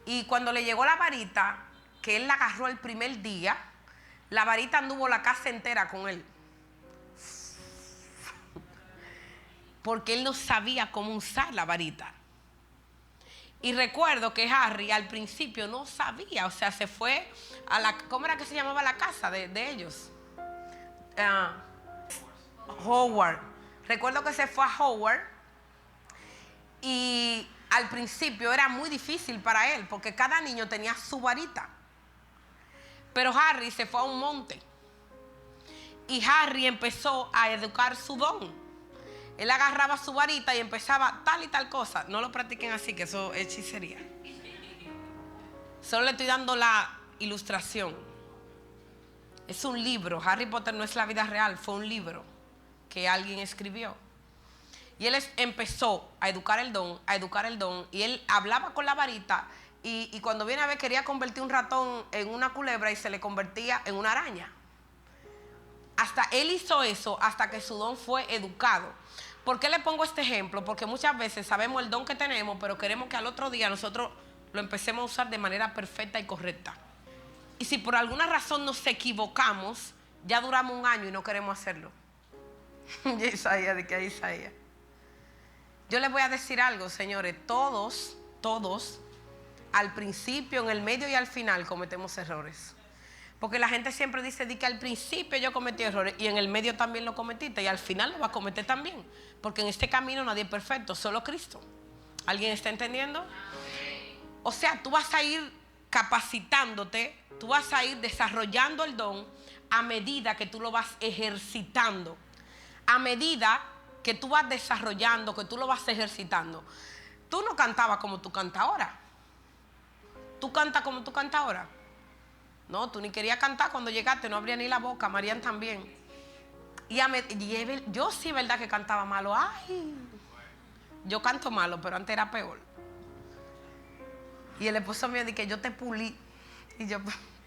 Y cuando le llegó la varita, que él la agarró el primer día, la varita anduvo la casa entera con él. Porque él no sabía cómo usar la varita. Y recuerdo que Harry al principio no sabía, o sea, se fue a la, ¿cómo era que se llamaba la casa de ellos? Howard. Recuerdo que se fue a Howard y al principio era muy difícil para él porque cada niño tenía su varita. Pero Harry se fue a un monte y Harry empezó a educar su don. Él agarraba su varita y empezaba tal y tal cosa. No lo practiquen así, que eso es hechicería. Solo le estoy dando la ilustración. Es un libro. Harry Potter no es la vida real, fue un libro que alguien escribió. Y él empezó a educar el don, y él hablaba con la varita y cuando viene a ver quería convertir un ratón en una culebra y se le convertía en una araña. Hasta él hizo eso hasta que su don fue educado. ¿Por qué le pongo este ejemplo? Porque muchas veces sabemos el don que tenemos, pero queremos que al otro día nosotros lo empecemos a usar de manera perfecta y correcta. Y si por alguna razón nos equivocamos, ya duramos un año y no queremos hacerlo. Isaías, ¿de qué hay Isaías? Yo les voy a decir algo, señores. Todos, al principio, en el medio y al final cometemos errores. Porque la gente siempre dice que al principio yo cometí errores y en el medio también lo cometiste y al final lo vas a cometer también. Porque en este camino nadie es perfecto, solo Cristo. ¿Alguien está entendiendo? O sea, tú vas a ir capacitándote, tú vas a ir desarrollando el don a medida que tú lo vas ejercitando. A medida que tú vas desarrollando, que tú lo vas ejercitando. Tú no cantabas como tú cantas ahora. ¿Tú cantas como tú cantas ahora? No, tú ni querías cantar cuando llegaste, no abría ni la boca, Marian también. Yo sí, verdad que cantaba malo. Ay, yo canto malo, pero antes era peor. Y el esposo mío dice que yo te pulí. Y yo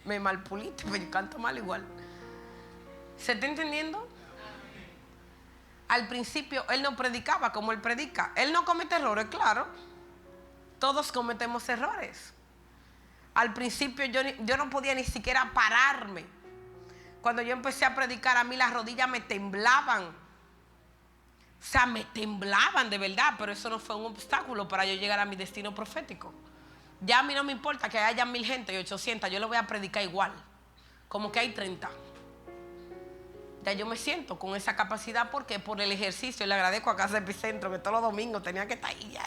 me malpuliste, pero yo canto mal igual. ¿Se está entendiendo? Al principio él no predicaba como él predica. Él no comete errores, claro. Todos cometemos errores. Al principio yo no podía ni siquiera pararme. Cuando yo empecé a predicar, a mí las rodillas me temblaban. O sea, me temblaban de verdad, pero eso no fue un obstáculo para yo llegar a mi destino profético. Ya a mí no me importa que haya 1000 gente y 800, yo le voy a predicar igual. Como que hay 30. Ya yo me siento con esa capacidad porque por el ejercicio, y le agradezco a Casa Epicentro que todos los domingos tenía que estar ahí.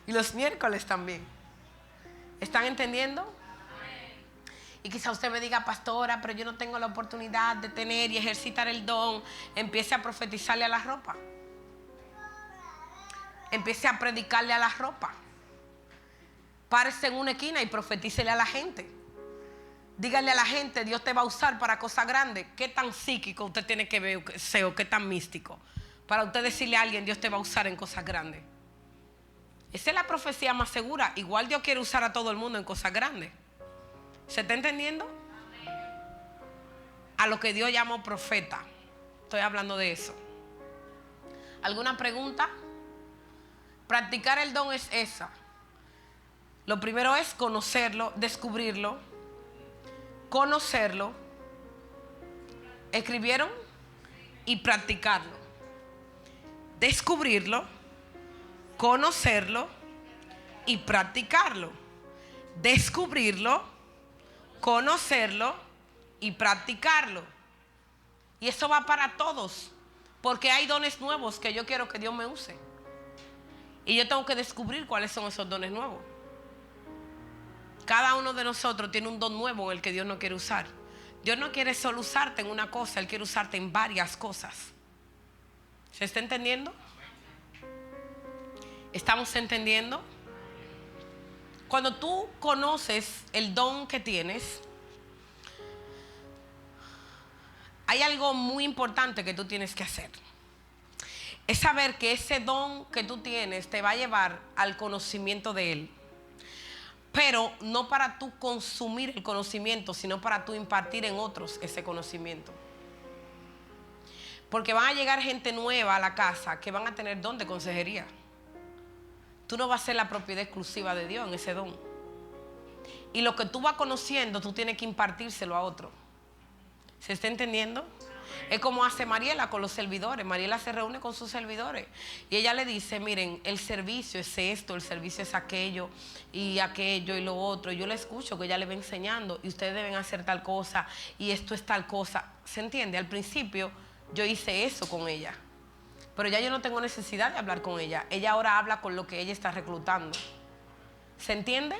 Y los miércoles también. ¿Están entendiendo? Y quizá usted me diga, pastora, pero yo no tengo la oportunidad de tener y ejercitar el don. Empiece a profetizarle a la ropa. Empiece a predicarle a la ropa. Párese en una esquina y profetícele a la gente. Dígale a la gente, Dios te va a usar para cosas grandes. ¿Qué tan psíquico usted tiene que ser o qué tan místico? Para usted decirle a alguien, Dios te va a usar en cosas grandes. Esa es la profecía más segura. Igual Dios quiere usar a todo el mundo en cosas grandes. ¿Se está entendiendo? A lo que Dios llamó profeta. Estoy hablando de eso. ¿Alguna pregunta? Practicar el don es esa. Lo primero es conocerlo, descubrirlo, conocerlo. ¿Escribieron? Y practicarlo. Descubrirlo, conocerlo y practicarlo. Descubrirlo, conocerlo y practicarlo. Y eso va para todos, porque hay dones nuevos que yo quiero que Dios me use. Y yo tengo que descubrir cuáles son esos dones nuevos. Cada uno de nosotros tiene un don nuevo en el que Dios no quiere usar. Dios no quiere solo usarte en una cosa, Él quiere usarte en varias cosas. ¿Se está entendiendo? ¿Estamos entendiendo? Cuando tú conoces el don que tienes, hay algo muy importante que tú tienes que hacer. Es saber que ese don que tú tienes te va a llevar al conocimiento de Él. Pero no para tú consumir el conocimiento, sino para tú impartir en otros ese conocimiento. Porque van a llegar gente nueva a la casa que van a tener don de consejería. Tú no vas a ser la propiedad exclusiva de Dios en ese don. Y lo que tú vas conociendo, tú tienes que impartírselo a otro. ¿Se está entendiendo? Es como hace Mariela con los servidores. Mariela se reúne con sus servidores y ella le dice, miren, el servicio es esto, el servicio es aquello y lo otro. Y yo le escucho que ella le va enseñando y ustedes deben hacer tal cosa y esto es tal cosa. ¿Se entiende? Al principio yo hice eso con ella, pero ya yo no tengo necesidad de hablar con ella. Ella ahora habla con lo que ella está reclutando. ¿Se entiende?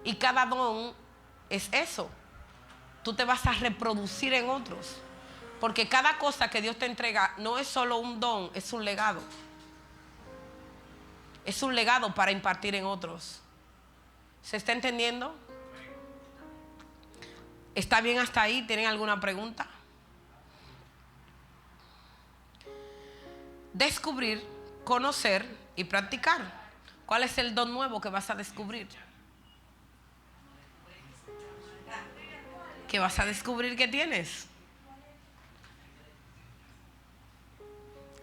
Y cada don es eso. Tú te vas a reproducir en otros. Porque cada cosa que Dios te entrega no es solo un don, es un legado. Es un legado para impartir en otros. ¿Se está entendiendo? ¿Está bien hasta ahí? ¿Tienen alguna pregunta? Descubrir, conocer y practicar. ¿Cuál es el don nuevo que vas a descubrir? ¿Qué vas a descubrir que tienes?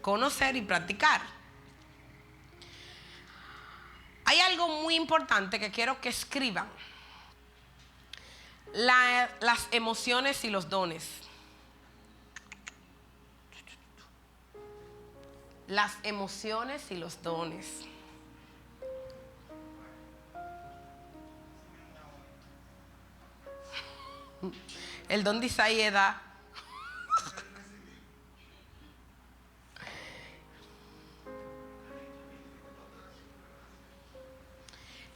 Conocer y practicar. Hay algo muy importante que quiero que escriban. Las emociones y los dones. Las emociones y los dones. El don de Isaías da.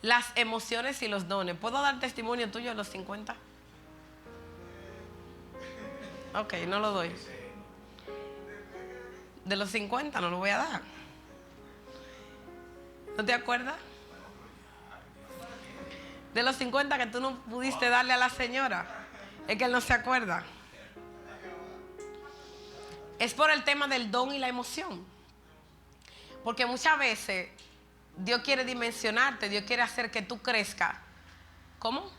Las emociones y los dones. ¿Puedo dar testimonio tuyo a los 50? Ok, no lo doy. De los 50 no lo voy a dar. ¿No te acuerdas? De los 50 que tú no pudiste darle a la señora. Es que él no se acuerda. Es por el tema del don y la emoción. Porque muchas veces Dios quiere dimensionarte, Dios quiere hacer que tú crezcas. ¿Cómo?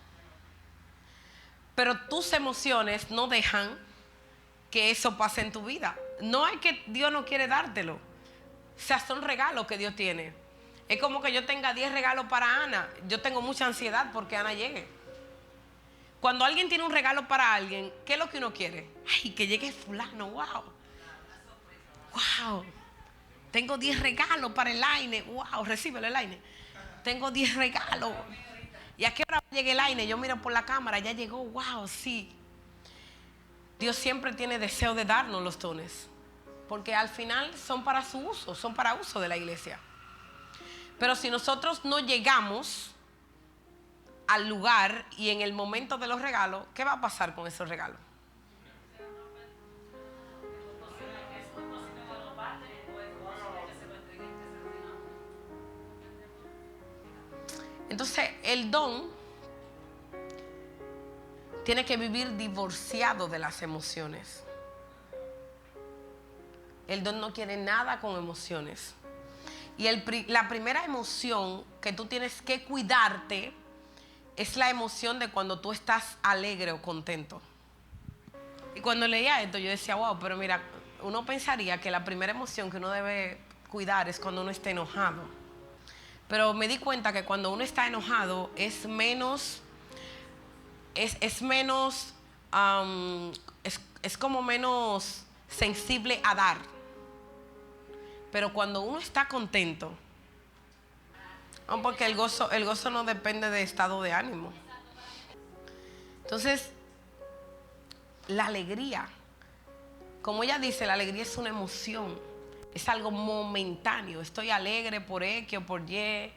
Pero tus emociones no dejan que eso pase en tu vida. No es que Dios no quiere dártelo. O sea, son regalos que Dios tiene. Es como que yo tenga 10 regalos para Ana. Yo tengo mucha ansiedad porque Ana llegue. Cuando alguien tiene un regalo para alguien, ¿qué es lo que uno quiere? Ay, que llegue fulano, wow. Wow. Tengo 10 regalos para el Aine. Wow, recíbelo el Aine. Tengo 10 regalos. ¿Y a qué hora llegue el Aine? Yo miro por la cámara, ya llegó, wow, sí. Dios siempre tiene deseo de darnos los dones. Porque al final son para su uso, son para uso de la iglesia. Pero si nosotros no llegamos al lugar y en el momento de los regalos, ¿qué va a pasar con esos regalos? Entonces, el don tiene que vivir divorciado de las emociones. El don no quiere nada con emociones. Y la primera emoción que tú tienes que cuidarte es la emoción de cuando tú estás alegre o contento. Y cuando leía esto yo decía, wow, pero mira, uno pensaría que la primera emoción que uno debe cuidar es cuando uno está enojado. Pero me di cuenta que cuando uno está enojado es como menos sensible a dar. Pero cuando uno está contento, porque el gozo no depende de estado de ánimo. Entonces, la alegría, como ella dice, la alegría es una emoción, es algo momentáneo. Estoy alegre por X o por Y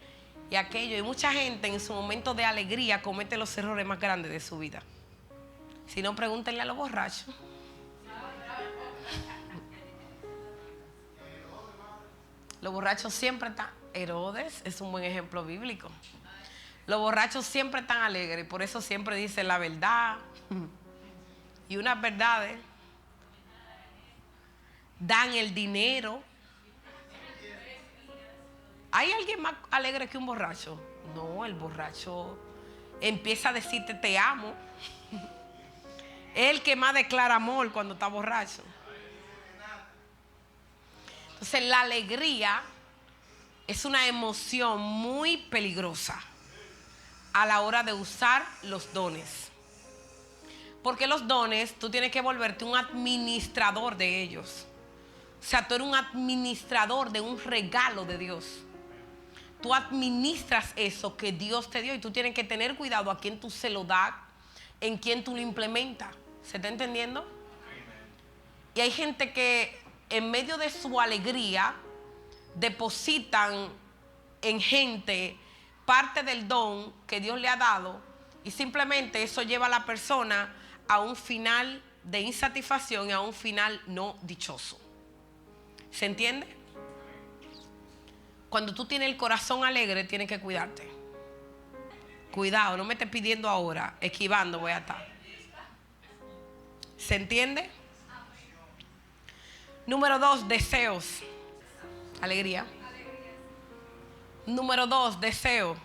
y aquello. Y mucha gente en su momento de alegría comete los errores más grandes de su vida. Si no, pregúntenle a los borrachos. Los borrachos siempre están. Herodes es un buen ejemplo bíblico. Los borrachos siempre están alegres, por eso siempre dicen la verdad y unas verdades. Dan el dinero. ¿Hay alguien más alegre que un borracho? No, el borracho empieza a decirte te amo. Es el que más declara amor cuando está borracho. Entonces la alegría es una emoción muy peligrosa a la hora de usar los dones. Porque los dones tú tienes que volverte un administrador de ellos. O sea, tú eres un administrador de un regalo de Dios. Tú administras eso que Dios te dio y tú tienes que tener cuidado a quién tú se lo das, en quién tú lo implementas. ¿Se está entendiendo? Y hay gente que en medio de su alegría depositan en gente parte del don que Dios le ha dado y simplemente eso lleva a la persona a un final de insatisfacción y a un final no dichoso. ¿Se entiende? Cuando tú tienes el corazón alegre tienes que cuidarte. Cuidado, no me estés pidiendo ahora, esquivando voy a estar. ¿Se entiende? Número 2, deseos. Alegría. Número 2, deseo.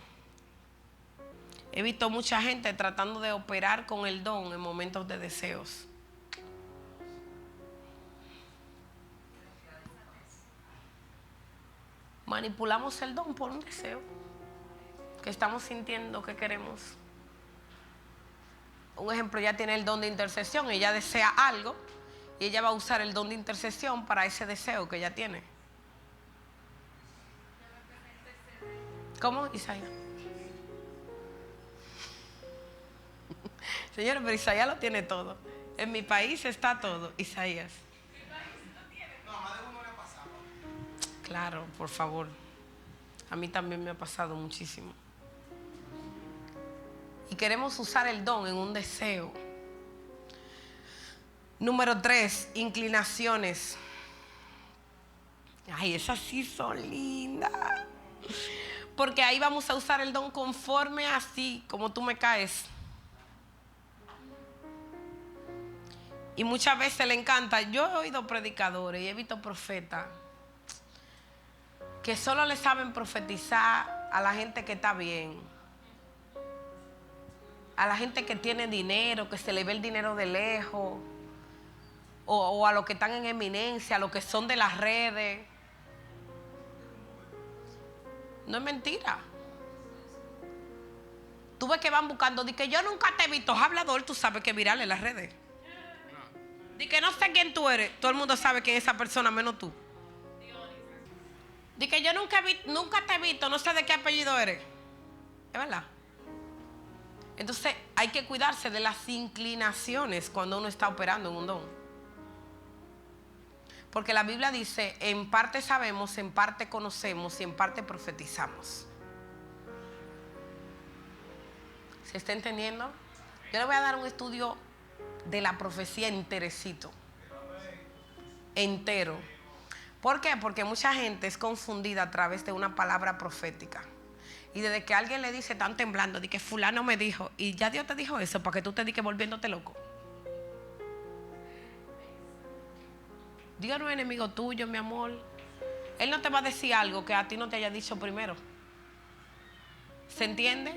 He visto mucha gente tratando de operar con el don en momentos de deseos. Manipulamos el don por un deseo que estamos sintiendo que queremos. Un ejemplo, ella tiene el don de intercesión, ella desea algo y ella va a usar el don de intercesión para ese deseo que ella tiene. ¿Cómo, Isaías? Señores, pero Isaías lo tiene todo. En mi país está todo, Isaías. No, más de uno le ha pasado. Claro, por favor. A mí también me ha pasado muchísimo. Y queremos usar el don en un deseo. Número 3, inclinaciones. Ay, esas sí son lindas. Porque ahí vamos a usar el don conforme así como tú me caes. Y muchas veces le encanta. Yo he oído predicadores y he visto profetas que solo le saben profetizar a la gente que está bien, a la gente que tiene dinero, que se le ve el dinero de lejos, o a los que están en eminencia, a los que son de las redes. No es mentira. Tú ves que van buscando, di que yo nunca te he visto, hablador, tú sabes que viral en las redes. Di que no sé quién tú eres, todo el mundo sabe quién es esa persona, menos tú. Di que yo nunca te he visto, no sé de qué apellido eres. ¿Es verdad? Entonces hay que cuidarse de las inclinaciones cuando uno está operando en un don. Porque la Biblia dice, en parte sabemos, en parte conocemos y en parte profetizamos. ¿Se está entendiendo? Yo le voy a dar un estudio de la profecía enterecito. Entero. ¿Por qué? Porque mucha gente es confundida a través de una palabra profética. Y desde que alguien le dice, están temblando, de que fulano me dijo, y ya Dios te dijo eso para que tú te digas volviéndote loco. Dios no es enemigo tuyo, mi amor. Él no te va a decir algo que a ti no te haya dicho primero. ¿Se entiende?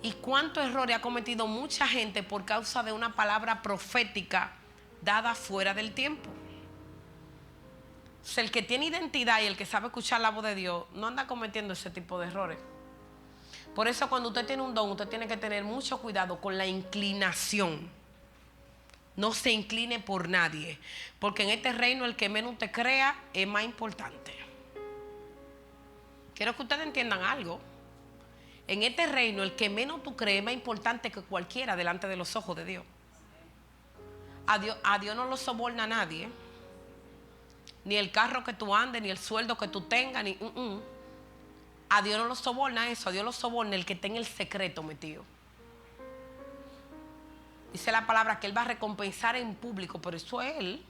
Y cuánto error ha cometido mucha gente por causa de una palabra profética dada fuera del tiempo. O sea, el que tiene identidad y el que sabe escuchar la voz de Dios no anda cometiendo ese tipo de errores. Por eso cuando usted tiene un don, usted tiene que tener mucho cuidado con la inclinación. No se incline por nadie, porque en este reino el que menos te crea es más importante. Quiero que ustedes entiendan algo. En este reino el que menos tú crees es más importante que cualquiera delante de los ojos de Dios. A Dios no lo soborna nadie. Ni el carro que tú andes, ni el sueldo que tú tengas, ni a Dios no lo soborna eso. A Dios lo soborna el que tenga el secreto metido. Dice la palabra que Él va a recompensar en público, pero eso es Él,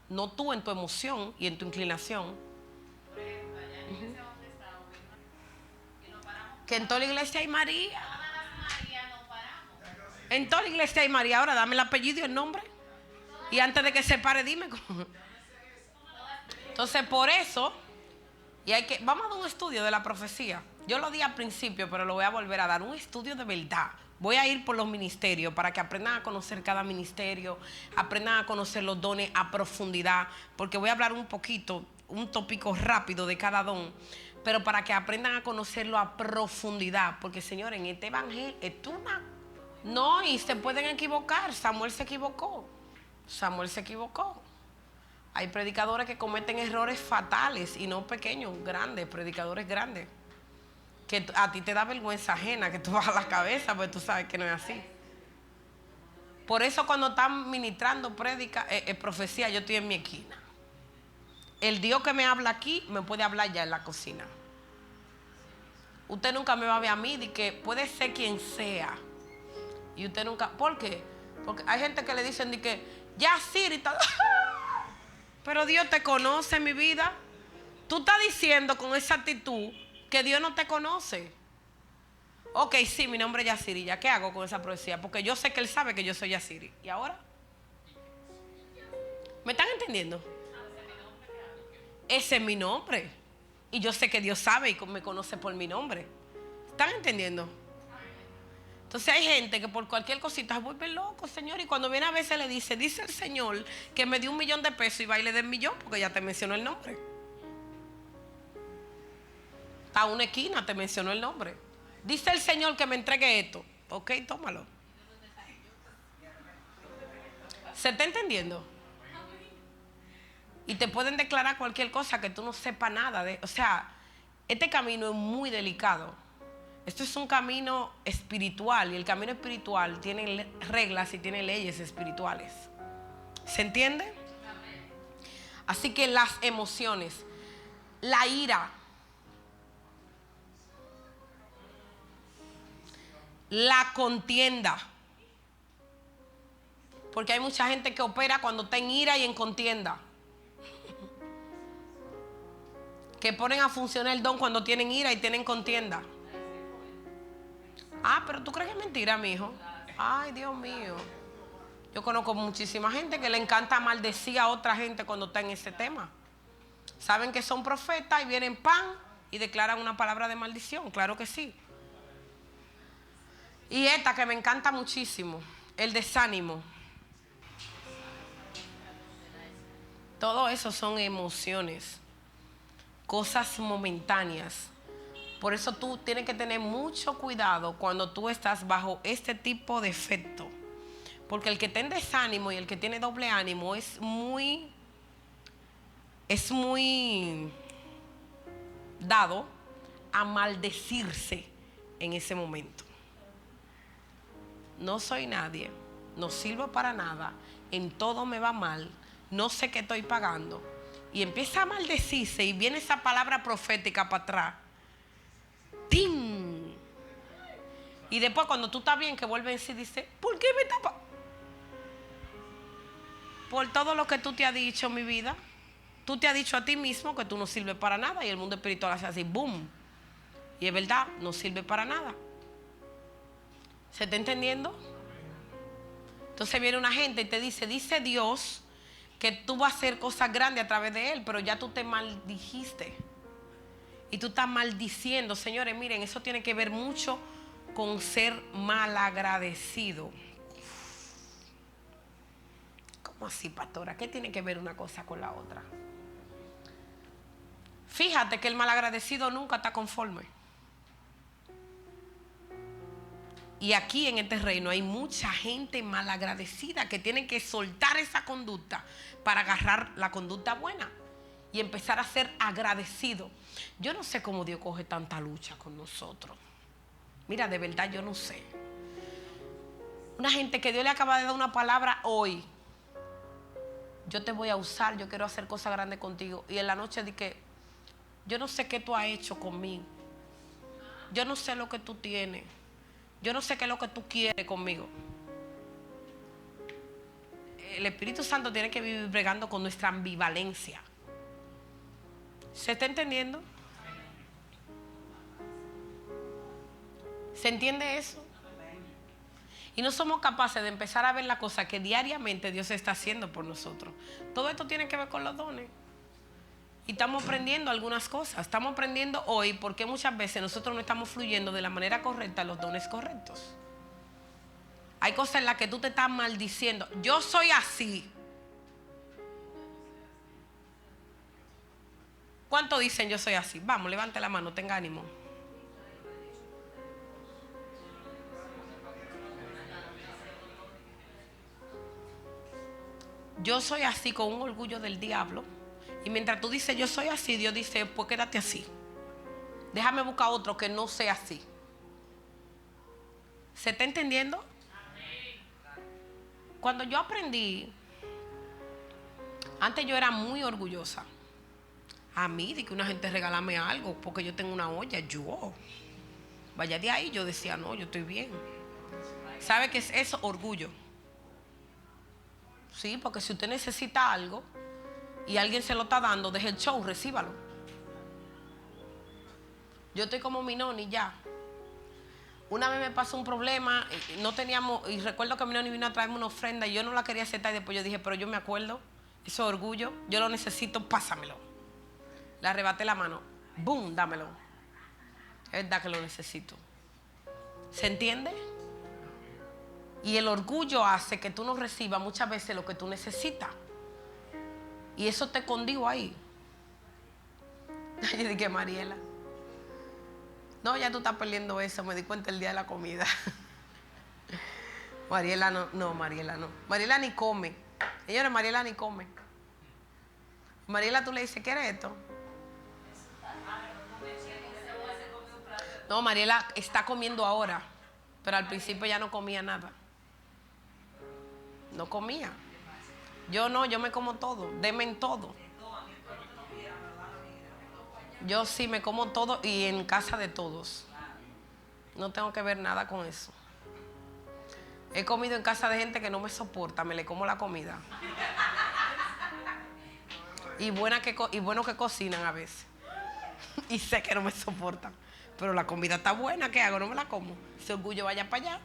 no tú en tu emoción y en tu inclinación. Por ejemplo, allá en ese donde estamos, que nos paramos. Que en toda la iglesia hay María. Todas las Marías nos paramos. En toda la iglesia hay María. Ahora dame el apellido y el nombre. Y antes de que se pare, dime cómo. Entonces, por eso, vamos a dar un estudio de la profecía. Yo lo di al principio, pero lo voy a volver a dar. Un estudio de verdad. Voy a ir por los ministerios para que aprendan a conocer cada ministerio, aprendan a conocer los dones a profundidad, porque voy a hablar un poquito, un tópico rápido de cada don, pero para que aprendan a conocerlo a profundidad, porque señores, en este evangelio, no, y se pueden equivocar. Samuel se equivocó. Hay predicadores que cometen errores fatales y no pequeños, grandes, predicadores grandes. Que a ti te da vergüenza ajena, que tú bajas la cabeza, pues tú sabes que no es así. Por eso cuando están ministrando profecía, yo estoy en mi esquina. El Dios que me habla aquí, me puede hablar ya en la cocina. Usted nunca me va a ver a mí, de que puede ser quien sea. Y usted nunca, ¿por qué? Porque hay gente que le dicen de que, ya Siri está... Pero Dios te conoce, mi vida. Tú estás diciendo con esa actitud que Dios no te conoce. Ok, sí, mi nombre es Yasiri. ¿Ya qué hago con esa profecía? Porque yo sé que Él sabe que yo soy Yasiri. ¿Y ahora? ¿Me están entendiendo? Ese es mi nombre. Y yo sé que Dios sabe y me conoce por mi nombre. ¿Están entendiendo? Entonces hay gente que por cualquier cosita se vuelve loco, Señor. Y cuando viene a veces le dice el Señor que me dio $1,000,000 de pesos y va y le dé el millón porque ya te mencionó el nombre. A una esquina te mencionó el nombre. Dice el Señor que me entregue esto. Ok, tómalo. ¿Se está entendiendo? Y te pueden declarar cualquier cosa que tú no sepas nada de. O sea, este camino es muy delicado. Esto es un camino espiritual y el camino espiritual tiene reglas y tiene leyes espirituales. ¿Se entiende? Así que las emociones, la ira, la contienda, porque hay mucha gente que opera cuando está en ira y en contienda, que ponen a funcionar el don cuando tienen ira y tienen contienda. Ah, pero tú crees que es mentira, mijo. Ay, Dios mío. Yo conozco muchísima gente que le encanta maldecir a otra gente cuando está en ese tema. Saben que son profetas y vienen y declaran una palabra de maldición. Claro que sí. Y esta que me encanta muchísimo, el desánimo. Todo eso son emociones, cosas momentáneas. Por eso tú tienes que tener mucho cuidado cuando tú estás bajo este tipo de efecto. Porque el que está en desánimo y el que tiene doble ánimo es muy dado a maldecirse en ese momento. No soy nadie, no sirvo para nada, en todo me va mal, no sé qué estoy pagando. Y empieza a maldecirse y viene esa palabra profética para atrás. ¡Tin! Y después cuando tú estás bien, que vuelve en sí, dice, ¿por qué me tapa? Por todo lo que tú te has dicho, mi vida. Tú te has dicho a ti mismo que tú no sirves para nada y el mundo espiritual hace así, boom. Y es verdad, no sirve para nada. ¿Se está entendiendo? Entonces viene una gente y te dice Dios que tú vas a hacer cosas grandes a través de él, pero ya tú te maldijiste. Y tú estás maldiciendo. Señores, miren, eso tiene que ver mucho con ser malagradecido. ¿Cómo así, pastora? ¿Qué tiene que ver una cosa con la otra? Fíjate que el malagradecido nunca está conforme. Y aquí en este reino hay mucha gente malagradecida que tienen que soltar esa conducta para agarrar la conducta buena y empezar a ser agradecido. Yo no sé cómo Dios coge tanta lucha con nosotros. Mira, de verdad yo no sé. Una gente que Dios le acaba de dar una palabra hoy. Yo te voy a usar, yo quiero hacer cosas grandes contigo. Y en la noche di que yo no sé qué tú has hecho conmigo. Yo no sé lo que tú tienes. Yo no sé qué es lo que tú quieres conmigo. El Espíritu Santo tiene que vivir bregando con nuestra ambivalencia. ¿Se está entendiendo? ¿Se entiende eso? Y no somos capaces de empezar a ver la cosa que diariamente Dios está haciendo por nosotros. Todo esto tiene que ver con los dones. Y estamos aprendiendo algunas cosas. Estamos aprendiendo hoy porque muchas veces nosotros no estamos fluyendo de la manera correcta los dones correctos. Hay cosas en las que tú te estás maldiciendo. Yo soy así. ¿Cuántos dicen yo soy así? Vamos, levante la mano, tenga ánimo. Yo soy así con un orgullo del diablo. Y mientras tú dices yo soy así, Dios dice pues quédate así. Déjame buscar otro que no sea así. ¿Se está entendiendo? Cuando yo aprendí, antes yo era muy orgullosa. A mí, de que una gente regálame algo porque yo tengo una olla, yo. Vaya de ahí, yo decía, no, yo estoy bien. ¿Sabe qué es eso? Orgullo. Sí, porque si usted necesita algo y alguien se lo está dando, deje el show, recíbalo. Yo estoy como mi noni ya. Una vez me pasó un problema, no teníamos, y recuerdo que mi noni vino a traerme una ofrenda y yo no la quería aceptar y después yo dije, pero yo me acuerdo, eso es orgullo, yo lo necesito, pásamelo. Le arrebaté la mano, boom, dámelo. Es verdad que lo necesito. ¿Se entiende? Y el orgullo hace que tú no recibas muchas veces lo que tú necesitas. Y eso te escondió ahí. Yo dije, Mariela, no, ya tú estás perdiendo eso. Me di cuenta el día de la comida. Mariela no. Mariela ni come. Señores, Mariela ni come. Mariela, tú le dices, ¿qué eres esto? No, Mariela está comiendo ahora. Pero al principio ya no comía nada. No comía. Yo no, yo me como todo. Deme en todo. Yo sí me como todo y en casa de todos. No tengo que ver nada con eso. He comido en casa de gente que no me soporta. Me le como la comida. Y bueno que cocinan a veces. Y sé que no me soportan. Pero la comida está buena. ¿Qué hago? No me la como. Ese orgullo vaya para allá.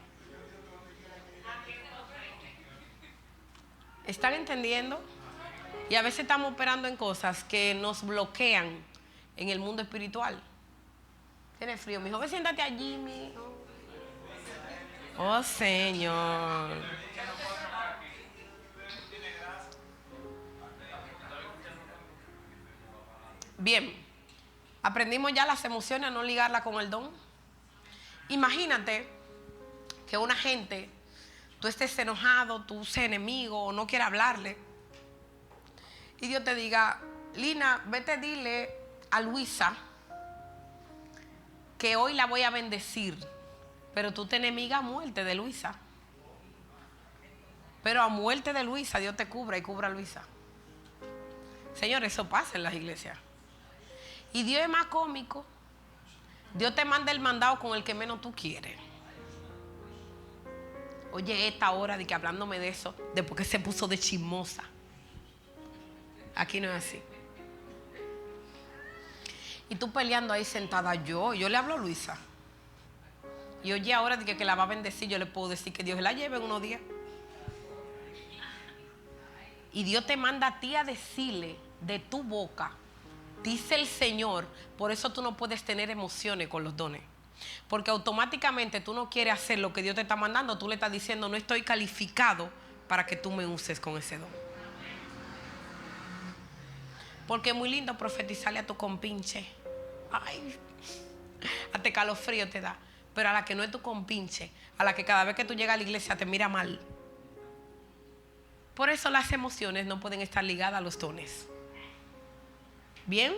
¿Están entendiendo? Y a veces estamos operando en cosas que nos bloquean en el mundo espiritual. Tiene frío, mi hijo. Ve, siéntate allí, mi hijo. Oh, Señor. Bien. Aprendimos ya las emociones a no ligarlas con el don. Imagínate que una gente, tú estés enojado, tú seas enemigo o no quieras hablarle. Y Dios te diga, Lina, vete, dile a Luisa que hoy la voy a bendecir. Pero tú te enemigas a muerte de Luisa. Pero a muerte de Luisa Dios te cubra y cubra a Luisa. Señor, eso pasa en las iglesias. Y Dios es más cómico. Dios te manda el mandado con el que menos tú quieres. Oye, esta hora de que hablándome de eso, después que se puso de chismosa. Aquí no es así. Y tú peleando ahí sentada, yo le hablo a Luisa. Y oye, ahora de que la va a bendecir, yo le puedo decir que Dios la lleve en unos días. Y Dios te manda a ti a decirle de tu boca, dice el Señor. Por eso tú no puedes tener emociones con los dones, porque automáticamente tú no quieres hacer lo que Dios te está mandando. Tú le estás diciendo, no estoy calificado para que tú me uses con ese don. Porque es muy lindo profetizarle a tu compinche. Ay, hasta calofrío te da. Pero a la que no es tu compinche, a la que cada vez que tú llegas a la iglesia te mira mal. Por eso las emociones no pueden estar ligadas a los dones. ¿Bien?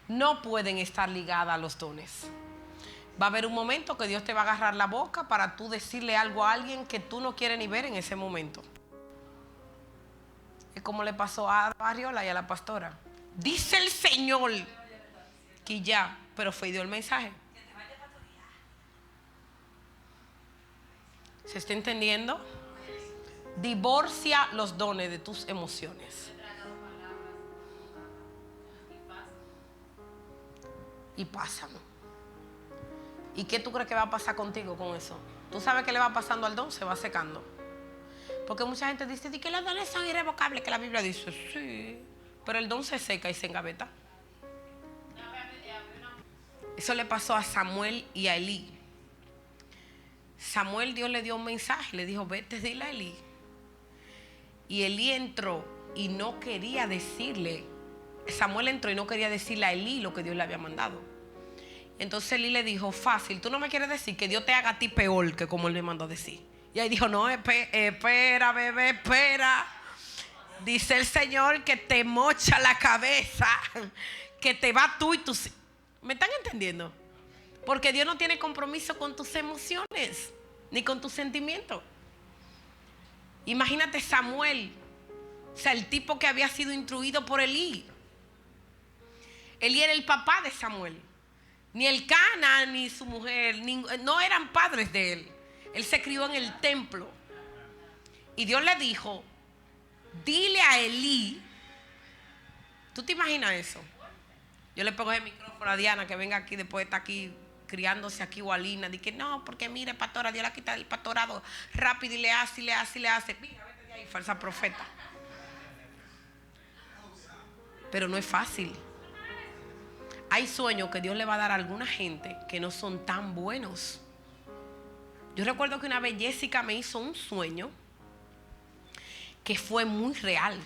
No pueden estar ligadas a los dones. Va a haber un momento que Dios te va a agarrar la boca para tú decirle algo a alguien que tú no quieres ni ver en ese momento. Es como le pasó a Barriola y a la pastora. Dice el Señor que ya, pero fue y dio el mensaje. ¿Se está entendiendo? Divorcia los dones de tus emociones. Y pásalo. ¿Y qué tú crees que va a pasar contigo con eso? ¿Tú sabes qué le va pasando al don? Se va secando. Porque mucha gente dice que los dones son irrevocables, que la Biblia dice, sí, pero el don se seca y se engaveta. Eso le pasó a Samuel y a Elí. Samuel, Dios le dio un mensaje, le dijo, vete, dile a Elí. Y Elí entró y no quería decirle, Samuel entró y no quería decirle a Elí lo que Dios le había mandado. Entonces Elí le dijo, fácil, tú no me quieres decir que Dios te haga a ti peor que como Él le mandó a decir. Y ahí dijo, no, espera, bebé, espera. Dice el Señor que te mocha la cabeza, que te va tú y tus... ¿Me están entendiendo? Porque Dios no tiene compromiso con tus emociones, ni con tus sentimientos. Imagínate Samuel, o sea, el tipo que había sido instruido por Elí. Elí era el papá de Samuel. Ni el Cana ni su mujer no eran padres de él. Él se crió en el templo. Y Dios le dijo, dile a Elí. ¿Tú te imaginas eso? Yo le pongo el micrófono a Diana que venga aquí después de estar aquí criándose aquí o a Lina. Dije, no, porque mire, pastora, Dios la quita el pastorado rápido y le hace, y le hace, y le hace. Mira, vete de ahí, falsa profeta. Pero no es fácil. Hay sueños que Dios le va a dar a alguna gente que no son tan buenos. Yo recuerdo que una vez Jessica me hizo un sueño que fue muy real.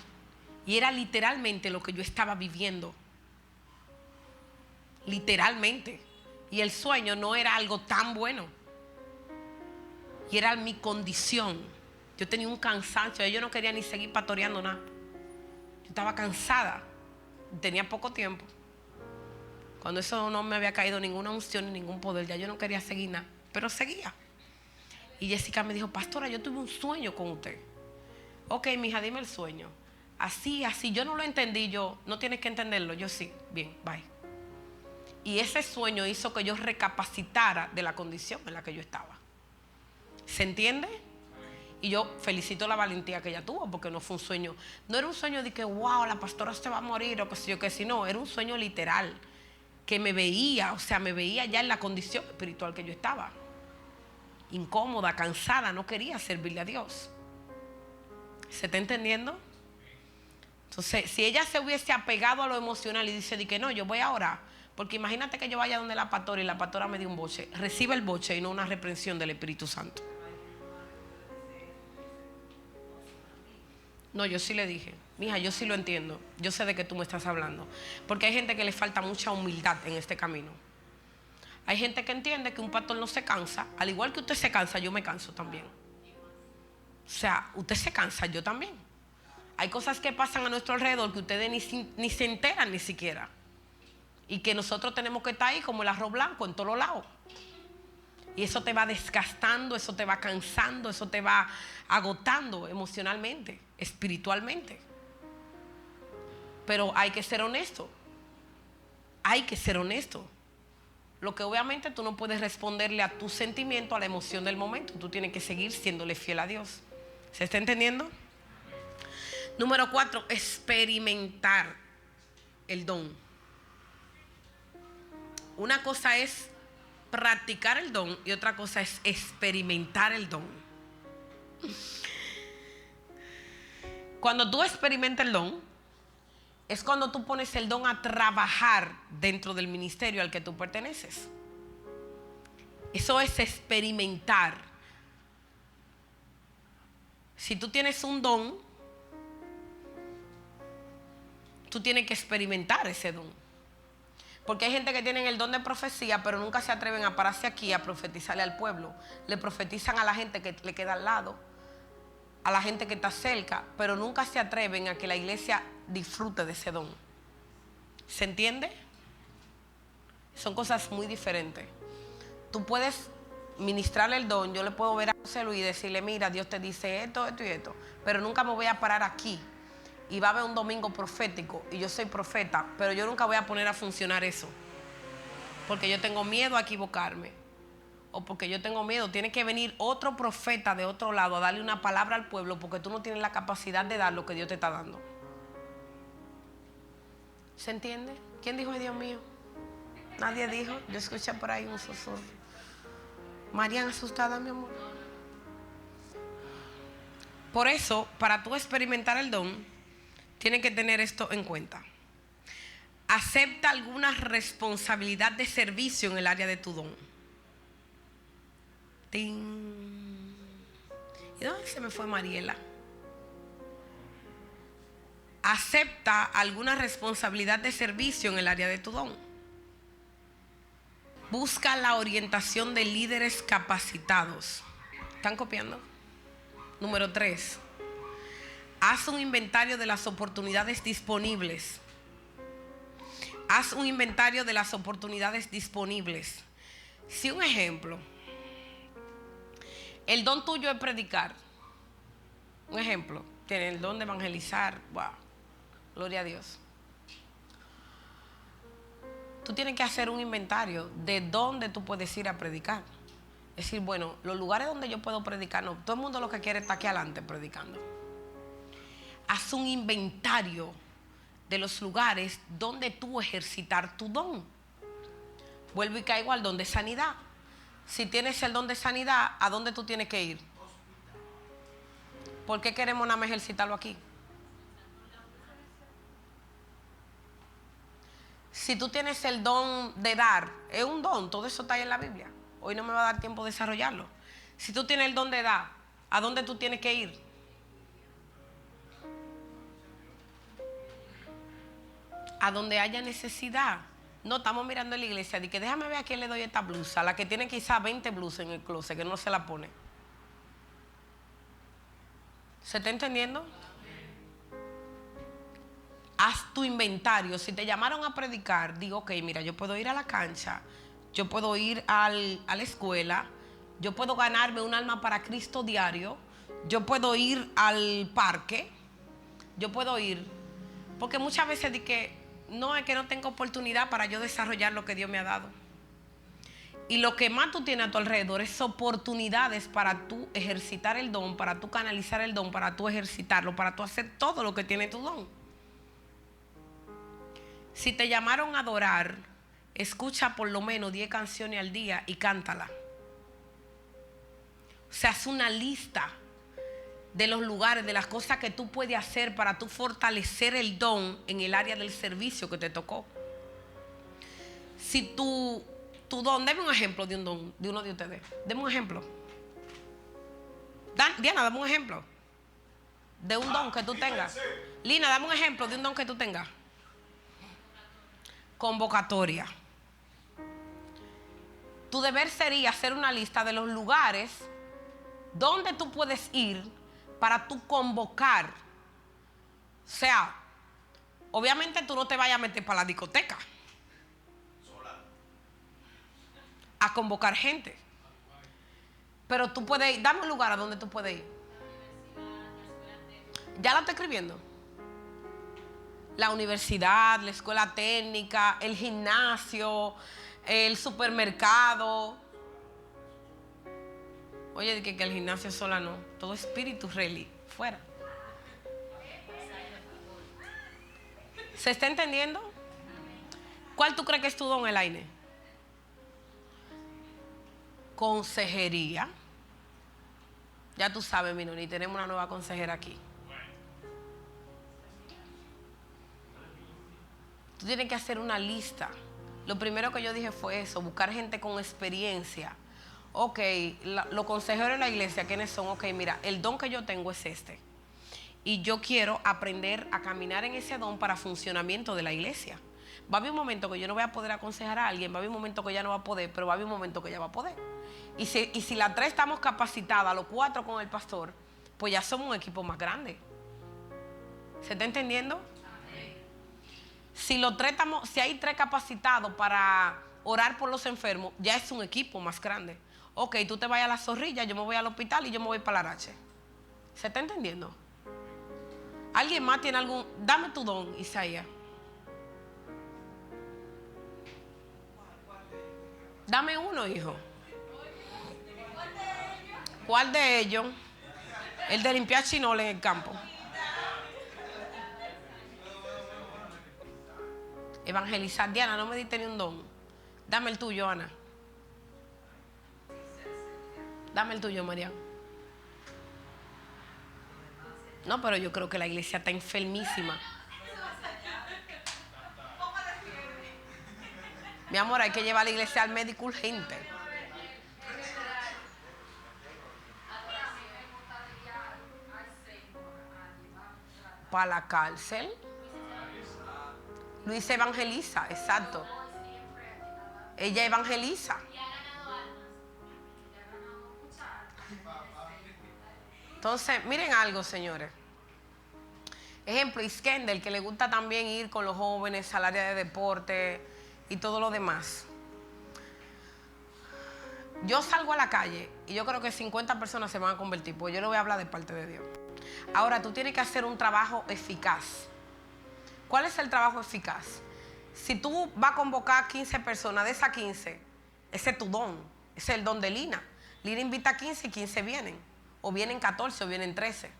Y era literalmente lo que yo estaba viviendo. Literalmente. Y el sueño no era algo tan bueno. Y era mi condición. Yo tenía un cansancio. Yo no quería ni seguir pastoreando nada. Yo estaba cansada. Tenía poco tiempo. Cuando eso no me había caído ninguna unción ni ningún poder. Ya yo no quería seguir nada. Pero seguía. Y Jessica me dijo, pastora, yo tuve un sueño con usted. Ok, mija, dime el sueño. Así, yo no lo entendí. Yo, no tienes que entenderlo. Yo sí. Bien, bye. Y ese sueño hizo que yo recapacitara de la condición en la que yo estaba. ¿Se entiende? Y yo felicito la valentía que ella tuvo, porque no fue un sueño. No era un sueño de que, wow, la pastora se va a morir o qué sé yo, que si no. Era un sueño literal que me veía, o sea, me veía ya en la condición espiritual que yo estaba. Incómoda, cansada, no quería servirle a Dios. ¿Se está entendiendo? Entonces, si ella se hubiese apegado a lo emocional y dice de que no, yo voy a orar, porque imagínate que yo vaya donde la pastora y la pastora me dio un boche, recibe el boche y no una reprensión del Espíritu Santo. No, yo sí le dije, mija, yo sí lo entiendo, yo sé de qué tú me estás hablando, porque hay gente que le falta mucha humildad en este camino. Hay gente que entiende que un pastor no se cansa. Al igual que usted se cansa, yo me canso también. O sea, usted se cansa, yo también. Hay cosas que pasan a nuestro alrededor que ustedes ni se enteran ni siquiera. Y que nosotros tenemos que estar ahí como el arroz blanco en todos lados. Y eso te va desgastando, eso te va cansando, eso te va agotando emocionalmente, espiritualmente. Pero hay que ser honesto. Hay que ser honesto. Lo que obviamente tú no puedes responderle a tu sentimiento, a la emoción del momento. Tú tienes que seguir siéndole fiel a Dios. ¿Se está entendiendo? Número 4, experimentar el don. Una cosa es practicar el don y otra cosa es experimentar el don. Cuando tú experimentas el don, es cuando tú pones el don a trabajar dentro del ministerio al que tú perteneces. Eso es experimentar. Si tú tienes un don, tú tienes que experimentar ese don. Porque hay gente que tiene el don de profecía, pero nunca se atreven a pararse aquí a profetizarle al pueblo. Le profetizan a la gente que le queda al lado, a la gente que está cerca, pero nunca se atreven a que la iglesia disfrute de ese don. ¿Se entiende? Son cosas muy diferentes. Tú puedes ministrarle el don. Yo le puedo ver a José Luis y decirle, mira, Dios te dice esto, esto y esto, pero nunca me voy a parar aquí y va a haber un domingo profético y yo soy profeta, pero yo nunca voy a poner a funcionar eso porque yo tengo miedo a equivocarme o porque yo tengo miedo. Tiene que venir otro profeta de otro lado a darle una palabra al pueblo porque tú no tienes la capacidad de dar lo que Dios te está dando. ¿Se entiende? ¿Quién dijo, ay Dios mío? Nadie dijo. Yo escuché por ahí un susurro. Mariana, asustada, mi amor. Por eso, para tú experimentar el don, tienes que tener esto en cuenta. Acepta alguna responsabilidad de servicio en el área de tu don. ¡Ting! ¿Y dónde se me fue Mariela? Acepta alguna responsabilidad de servicio en el área de tu don. Busca la orientación de líderes capacitados. ¿Están copiando? Número 3. Haz un inventario de las oportunidades disponibles. Haz un inventario de las oportunidades disponibles. Si un ejemplo, el don tuyo es predicar. Un ejemplo, tiene el don de evangelizar. Wow, gloria a Dios. Tú tienes que hacer un inventario de dónde tú puedes ir a predicar. Es decir, bueno, los lugares donde yo puedo predicar, no, todo el mundo lo que quiere está aquí adelante predicando. Haz un inventario de los lugares donde tú ejercitar tu don. Vuelvo y caigo al don de sanidad. Si tienes el don de sanidad, ¿a dónde tú tienes que ir? ¿Por qué queremos nada más ejercitarlo aquí? Si tú tienes el don de dar, es un don, todo eso está ahí en la Biblia. Hoy no me va a dar tiempo de desarrollarlo. Si tú tienes el don de dar, ¿a dónde tú tienes que ir? A donde haya necesidad. No, estamos mirando en la iglesia de que déjame ver a quién le doy esta blusa, la que tiene quizá 20 blusas en el closet que no se la pone. ¿Se está entendiendo? Haz tu inventario. Si te llamaron a predicar, digo, ok, mira, yo puedo ir a la cancha, yo puedo ir a la escuela, yo puedo ganarme un alma para Cristo diario, yo puedo ir al parque, yo puedo ir, porque muchas veces di que no, es que no tengo oportunidad para yo desarrollar lo que Dios me ha dado. Y lo que más tú tienes a tu alrededor es oportunidades para tú ejercitar el don, para tú canalizar el don, para tú ejercitarlo, para tú hacer todo lo que tiene tu don. Si te llamaron a adorar, escucha por lo menos 10 canciones al día y cántala. O sea, haz una lista de los lugares, de las cosas que tú puedes hacer para tú fortalecer el don en el área del servicio que te tocó. Si tu don, deme un ejemplo de un don, de uno de ustedes. Deme un ejemplo. Diana, dame un ejemplo de un don que tú tengas. Lina, dame un ejemplo de un don que tú tengas. Convocatoria. Tu deber sería hacer una lista de los lugares donde tú puedes ir para tú convocar. O sea, obviamente tú no te vayas a meter para la discoteca a convocar gente, pero tú puedes ir. Dame un lugar a donde tú puedes ir. ¿Ya la estoy escribiendo? La universidad, la escuela técnica, el gimnasio, el supermercado. Oye, que el gimnasio sola no. Todo espíritu reli, fuera. ¿Se está entendiendo? ¿Cuál tú crees que es tu don, Elaine? consejería. Ya tú sabes, Minoni, tenemos una nueva consejera aquí. Tú tienes que hacer una lista. Lo primero que yo dije fue eso, buscar gente con experiencia. Ok, los consejeros de la iglesia, ¿quiénes son? Ok, mira, el don que yo tengo es este. Y yo quiero aprender a caminar en ese don para funcionamiento de la iglesia. Va a haber un momento que yo no voy a poder aconsejar a alguien, va a haber un momento que ella no va a poder, pero va a haber un momento que ella va a poder. Y si las 3 estamos capacitadas, los 4 con el pastor, pues ya somos un equipo más grande. ¿Se está entendiendo? Si hay 3 capacitados para orar por los enfermos, ya es un equipo más grande. Ok, tú te vas a la Zorrilla, yo me voy al hospital y yo me voy para la Arache. ¿Se está entendiendo? ¿Alguien más tiene algún? Dame tu don, Isaías. Dame uno, hijo. ¿Cuál de ellos? El de limpiar chinoles en el campo. Evangelizar. Diana, no me diste ni un don. Dame el tuyo, Ana. Dame el tuyo, Marian. No, pero yo creo que la iglesia está enfermísima. Mi amor, hay que llevar a la iglesia al médico urgente. Para la cárcel. Luis evangeliza, exacto. Ella evangeliza. Entonces, miren algo, señores. Ejemplo, Iskender, que le gusta también ir con los jóvenes al área de deporte y todo lo demás. Yo salgo a la calle y yo creo que 50 personas se van a convertir, porque yo le voy a hablar de parte de Dios. Ahora, tú tienes que hacer un trabajo eficaz. ¿Cuál es el trabajo eficaz? Si tú vas a convocar 15 personas, de esas 15, ese es tu don, ese es el don de Lina. Lina invita a 15 y 15 vienen, o vienen 14 o vienen 13.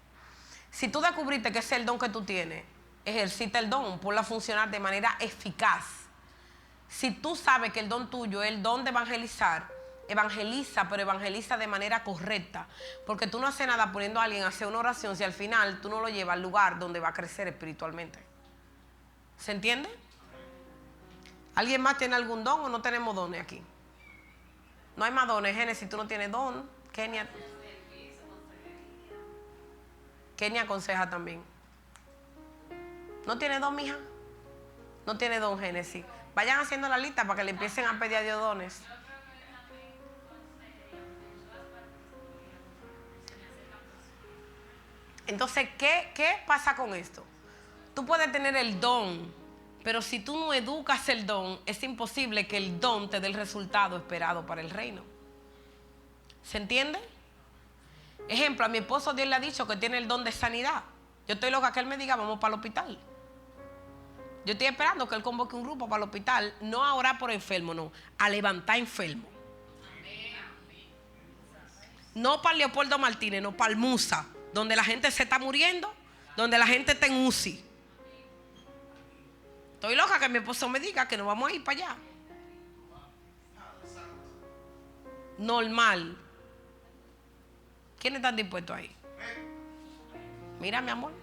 Si tú descubriste que ese es el don que tú tienes, ejercita el don, ponlo a funcionar de manera eficaz. Si tú sabes que el don tuyo es el don de evangelizar, evangeliza, pero evangeliza de manera correcta. Porque tú no haces nada poniendo a alguien a hacer una oración si al final tú no lo llevas al lugar donde va a crecer espiritualmente. ¿Se entiende? ¿Alguien más tiene algún don o no tenemos dones aquí? No hay más dones. Génesis, tú no tienes don. Kenia aconseja también. ¿No tiene don, mija? No tiene don, Génesis. Vayan haciendo la lista para que le empiecen a pedir a Dios dones. Entonces, ¿qué pasa con esto? Tú puedes tener el don, pero si tú no educas el don, es imposible que el don te dé el resultado esperado para el reino. ¿Se entiende? Ejemplo, a mi esposo Dios le ha dicho que tiene el don de sanidad. Yo estoy loca que él me diga, vamos para el hospital. Yo estoy esperando que él convoque un grupo para el hospital, no a orar por enfermo, no, a levantar enfermo. No para Leopoldo Martínez, no para el Musa, donde la gente se está muriendo, donde la gente está en UCI. Estoy loca que mi esposo me diga que nos vamos a ir para allá. Normal. ¿Quiénes están dispuestos ahí? Mira, mi amor.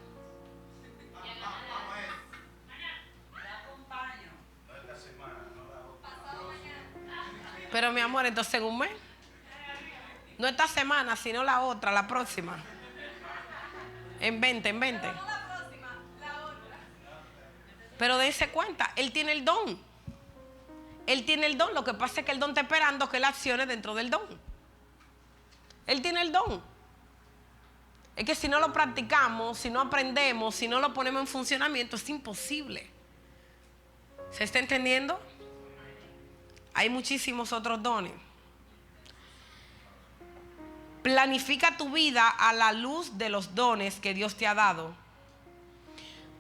Pero mi amor, entonces en un mes. No esta semana, sino la otra, la próxima. En 20. Pero dense cuenta, él tiene el don. Él tiene el don. Lo que pasa es que el don está esperando que él accione dentro del don. Él tiene el don. Es que si no lo practicamos, si no aprendemos, si no lo ponemos en funcionamiento, es imposible. ¿Se está entendiendo? Hay muchísimos otros dones. Planifica tu vida a la luz de los dones que Dios te ha dado.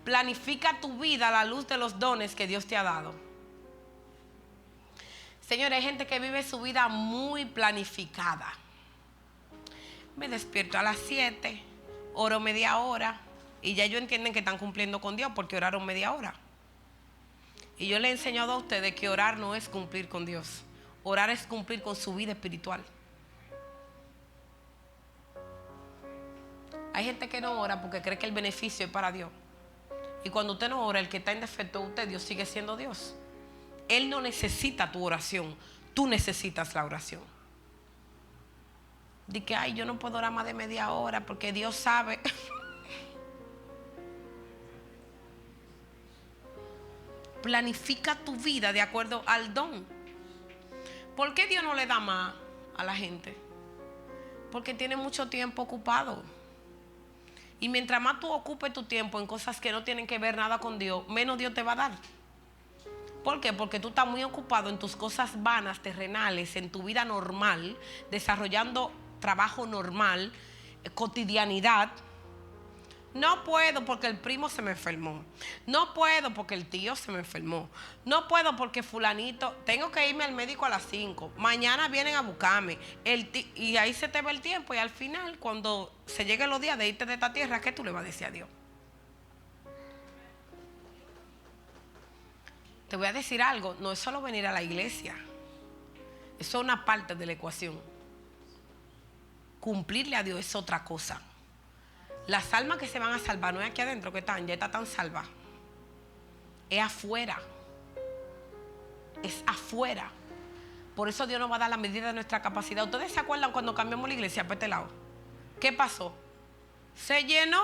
Planifica tu vida a la luz de los dones que Dios te ha dado. Señores, hay gente que vive su vida muy planificada. Me despierto a las 7, oro media hora y ya ellos entienden que están cumpliendo con Dios porque oraron media hora. Y yo les he enseñado a ustedes que orar no es cumplir con Dios. Orar es cumplir con su vida espiritual. Hay gente que no ora porque cree que el beneficio es para Dios. Y cuando usted no ora, el que está en defecto de usted, Dios sigue siendo Dios. Él no necesita tu oración, tú necesitas la oración. Di que, ay, yo no puedo orar más de media hora porque Dios sabe. Planifica tu vida de acuerdo al don. ¿Por qué Dios no le da más a la gente? Porque tiene mucho tiempo ocupado. Y mientras más tú ocupes tu tiempo en cosas que no tienen que ver nada con Dios, menos Dios te va a dar. ¿Por qué? Porque tú estás muy ocupado en tus cosas vanas, terrenales, en tu vida normal, desarrollando trabajo normal, cotidianidad. No puedo porque el primo se me enfermó. No puedo porque el tío se me enfermó. No puedo porque fulanito, tengo que irme al médico a las 5. Mañana vienen a buscarme. Y ahí se te va el tiempo y al final, cuando se lleguen los días de irte de esta tierra, ¿qué tú le vas a decir a Dios? Te voy a decir algo, no es solo venir a la iglesia. Eso es una parte de la ecuación. Cumplirle a Dios es otra cosa. Las almas que se van a salvar no es aquí adentro que están, ya están salvas. Es afuera. Es afuera. Por eso Dios nos va a dar la medida de nuestra capacidad. ¿Ustedes se acuerdan cuando cambiamos la iglesia para este lado? ¿Qué pasó? Se llenó.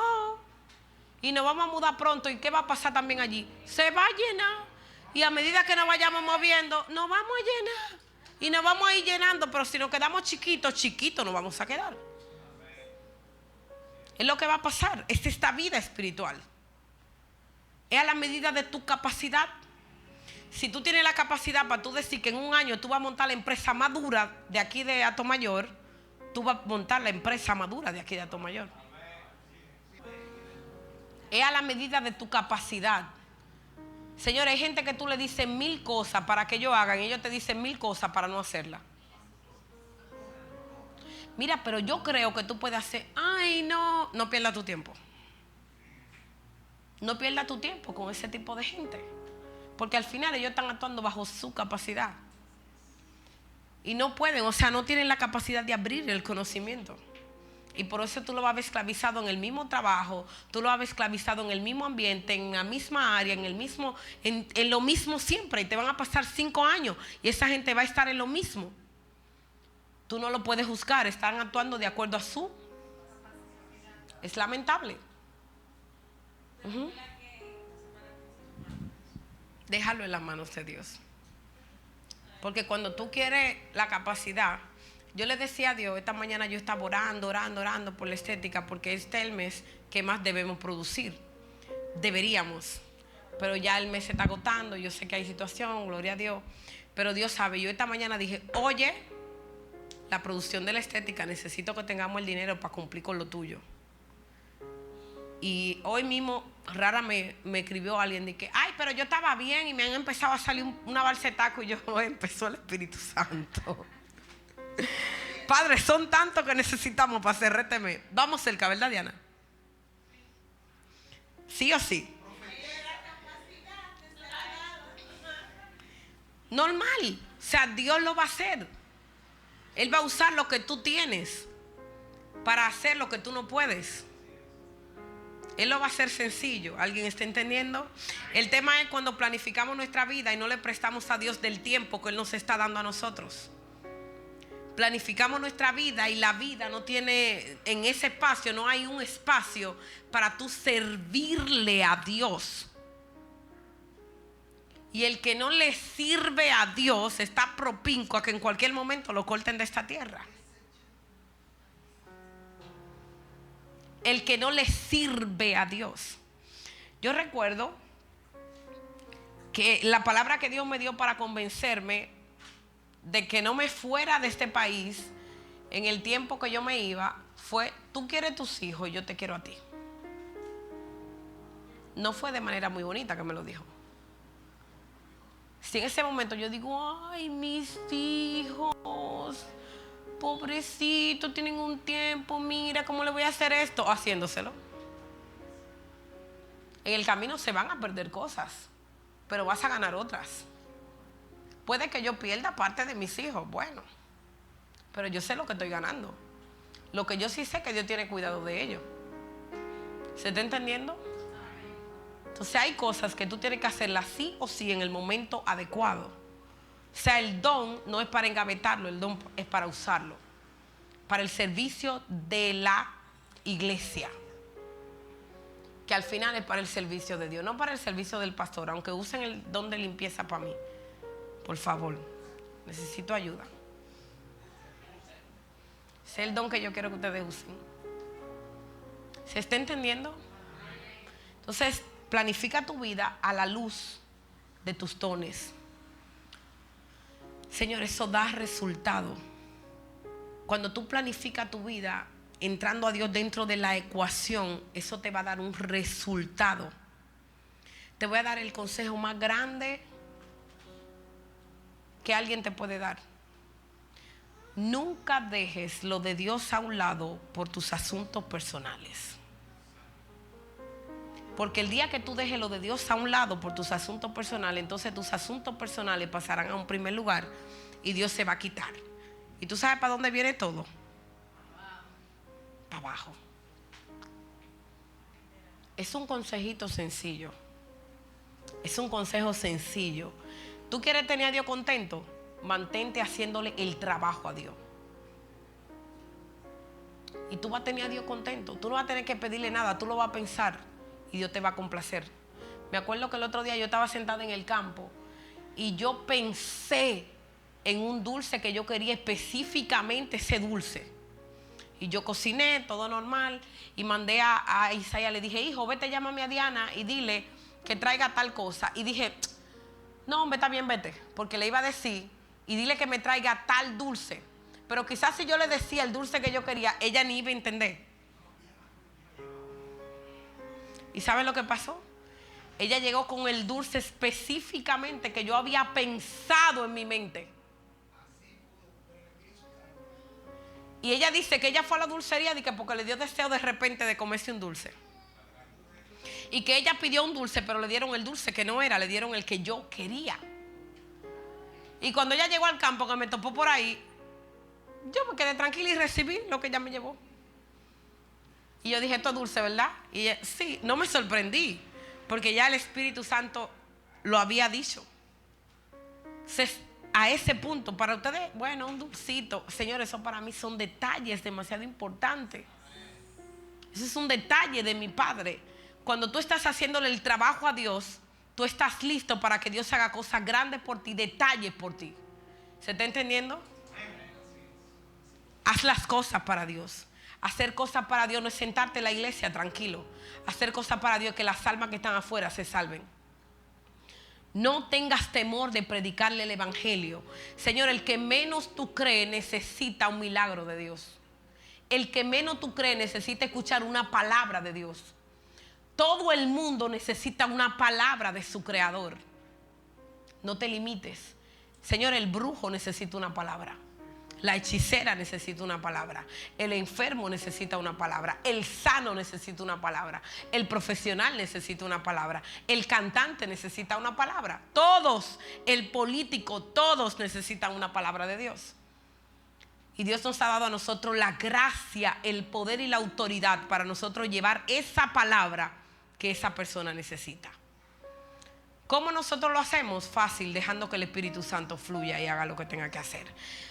Y nos vamos a mudar pronto. ¿Y qué va a pasar también allí? Se va a llenar. Y a medida que nos vayamos moviendo, nos vamos a llenar. Y nos vamos a ir llenando. Pero si nos quedamos chiquitos, chiquitos nos vamos a quedar. Es lo que va a pasar. Es esta vida espiritual. Es a la medida de tu capacidad. Si tú tienes la capacidad para tú decir que en un año tú vas a montar la empresa madura de aquí de Atomayor, tú vas a montar la empresa madura de aquí de Atomayor. Es a la medida de tu capacidad. Señores, hay gente que tú le dices 1000 cosas para que ellos hagan y ellos te dicen 1000 cosas para no hacerla. Mira, pero yo creo que tú puedes hacer. Ay, no. No pierdas tu tiempo. No pierdas tu tiempo con ese tipo de gente. Porque al final ellos están actuando bajo su capacidad. Y no pueden, o sea, no tienen la capacidad de abrir el conocimiento. Y por eso tú lo vas a ver esclavizado en el mismo trabajo, tú lo vas a ver esclavizado en el mismo ambiente, en la misma área, en lo mismo siempre. Y te van a pasar 5 años y esa gente va a estar en lo mismo. Tú no lo puedes juzgar, están actuando de acuerdo a su. Es lamentable. Déjalo en las manos de Dios. Porque cuando tú quieres la capacidad, yo le decía a Dios, esta mañana yo estaba orando por la estética, porque este es el mes que más debemos producir. Deberíamos. Pero ya el mes se está agotando, yo sé que hay situación, gloria a Dios. Pero Dios sabe, yo esta mañana dije, oye, la producción de la estética, necesito que tengamos el dinero para cumplir con lo tuyo. Y hoy mismo, rara me escribió alguien de que, ay, pero yo estaba bien y me han empezado a salir una balsetaco y yo, empezó el Espíritu Santo. Padre, son tantos que necesitamos para hacer este mes. Vamos cerca, ¿verdad, Diana? ¿Sí o sí? Normal. O sea, Dios lo va a hacer. Él va a usar lo que tú tienes para hacer lo que tú no puedes. Él lo va a hacer sencillo. ¿Alguien está entendiendo? El tema es cuando planificamos nuestra vida y no le prestamos a Dios del tiempo que Él nos está dando a nosotros. Planificamos nuestra vida y la vida no tiene, en ese espacio no hay un espacio para tú servirle a Dios. Y el que no le sirve a Dios está propinco a que en cualquier momento lo corten de esta tierra. El que no le sirve a Dios. Yo recuerdo que la palabra que Dios me dio para convencerme de que no me fuera de este país en el tiempo que yo me iba fue: tú quieres tus hijos y yo te quiero a ti. No fue de manera muy bonita que me lo dijo. Si en ese momento yo digo, ay, mis hijos, pobrecitos, tienen un tiempo, mira cómo le voy a hacer esto, haciéndoselo. En el camino se van a perder cosas, pero vas a ganar otras. Puede que yo pierda parte de mis hijos, bueno, pero yo sé lo que estoy ganando. Lo que yo sí sé es que Dios tiene cuidado de ellos. ¿Se está entendiendo? Entonces hay cosas que tú tienes que hacerlas sí o sí en el momento adecuado. O sea, el don no es para engavetarlo, el don es para usarlo, para el servicio de la iglesia, que al final es para el servicio de Dios, no para el servicio del pastor. Aunque usen el don de limpieza para mí, por favor, necesito ayuda. Ese es el don que yo quiero que ustedes usen. ¿Se está entendiendo? Entonces, planifica tu vida a la luz de tus dones. Señor, eso da resultado. Cuando tú planificas tu vida entrando a Dios dentro de la ecuación, eso te va a dar un resultado. Te voy a dar el consejo más grande que alguien te puede dar. Nunca dejes lo de Dios a un lado por tus asuntos personales. Porque el día que tú dejes lo de Dios a un lado por tus asuntos personales, entonces tus asuntos personales pasarán a un primer lugar y Dios se va a quitar. ¿Y tú sabes para dónde viene todo? Para abajo. Es un consejito sencillo. Es un consejo sencillo. ¿Tú quieres tener a Dios contento? Mantente haciéndole el trabajo a Dios. Y tú vas a tener a Dios contento. Tú no vas a tener que pedirle nada, tú lo vas a pensar y Dios te va a complacer. Me acuerdo que el otro día yo estaba sentada en el campo y yo pensé en un dulce que yo quería, específicamente ese dulce. Y yo cociné, todo normal, y mandé a Isaías, le dije, hijo, vete, llámame a Diana y dile que traiga tal cosa. Y dije, no, hombre, está bien, vete, porque le iba a decir, y dile que me traiga tal dulce. Pero quizás si yo le decía el dulce que yo quería, ella ni iba a entender. ¿Y saben lo que pasó? Ella llegó con el dulce específicamente que yo había pensado en mi mente. Y ella dice que ella fue a la dulcería porque le dio deseo de repente de comerse un dulce. Y que ella pidió un dulce, pero le dieron el dulce que no era, le dieron el que yo quería. Y cuando ella llegó al campo, que me topó por ahí, yo me quedé tranquila y recibí lo que ella me llevó. Y yo dije, esto es dulce, ¿verdad? Y ella, sí, no me sorprendí, porque ya el Espíritu Santo lo había dicho. A ese punto, para ustedes, bueno, un dulcito. Señores, eso para mí son detalles demasiado importantes. Ese es un detalle de mi Padre. Cuando tú estás haciéndole el trabajo a Dios, tú estás listo para que Dios haga cosas grandes por ti, detalles por ti. ¿Se está entendiendo? Haz las cosas para Dios. Hacer cosas para Dios no es sentarte en la iglesia tranquilo. Hacer cosas para Dios es que las almas que están afuera se salven. No tengas temor de predicarle el evangelio. Señor, el que menos tú crees necesita un milagro de Dios. El que menos tú crees necesita escuchar una palabra de Dios. Todo el mundo necesita una palabra de su creador. No te limites. Señor, el brujo necesita una palabra. La hechicera necesita una palabra. El enfermo necesita una palabra. El sano necesita una palabra. El profesional necesita una palabra. El cantante necesita una palabra. Todos, el político, todos necesitan una palabra de Dios. Y Dios nos ha dado a nosotros la gracia, el poder y la autoridad para nosotros llevar esa palabra que esa persona necesita. ¿Cómo nosotros lo hacemos? Fácil, dejando que el Espíritu Santo fluya y haga lo que tenga que hacer.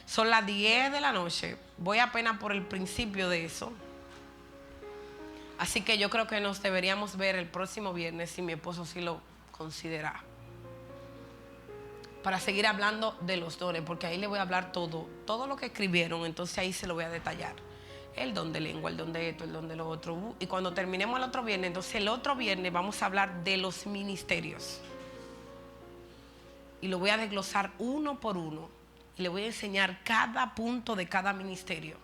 Son las 10 de la noche. Voy apenas por el principio de eso. Así que yo creo que nos deberíamos ver el próximo viernes, si mi esposo sí lo considera, para seguir hablando de los dones, porque ahí le voy a hablar todo lo que escribieron. Entonces ahí se lo voy a detallar. El don de lengua, el don de esto, el don de lo otro. Y cuando terminemos el otro viernes, entonces el otro viernes vamos a hablar de los ministerios. Y lo voy a desglosar uno por uno. Y le voy a enseñar cada punto de cada ministerio.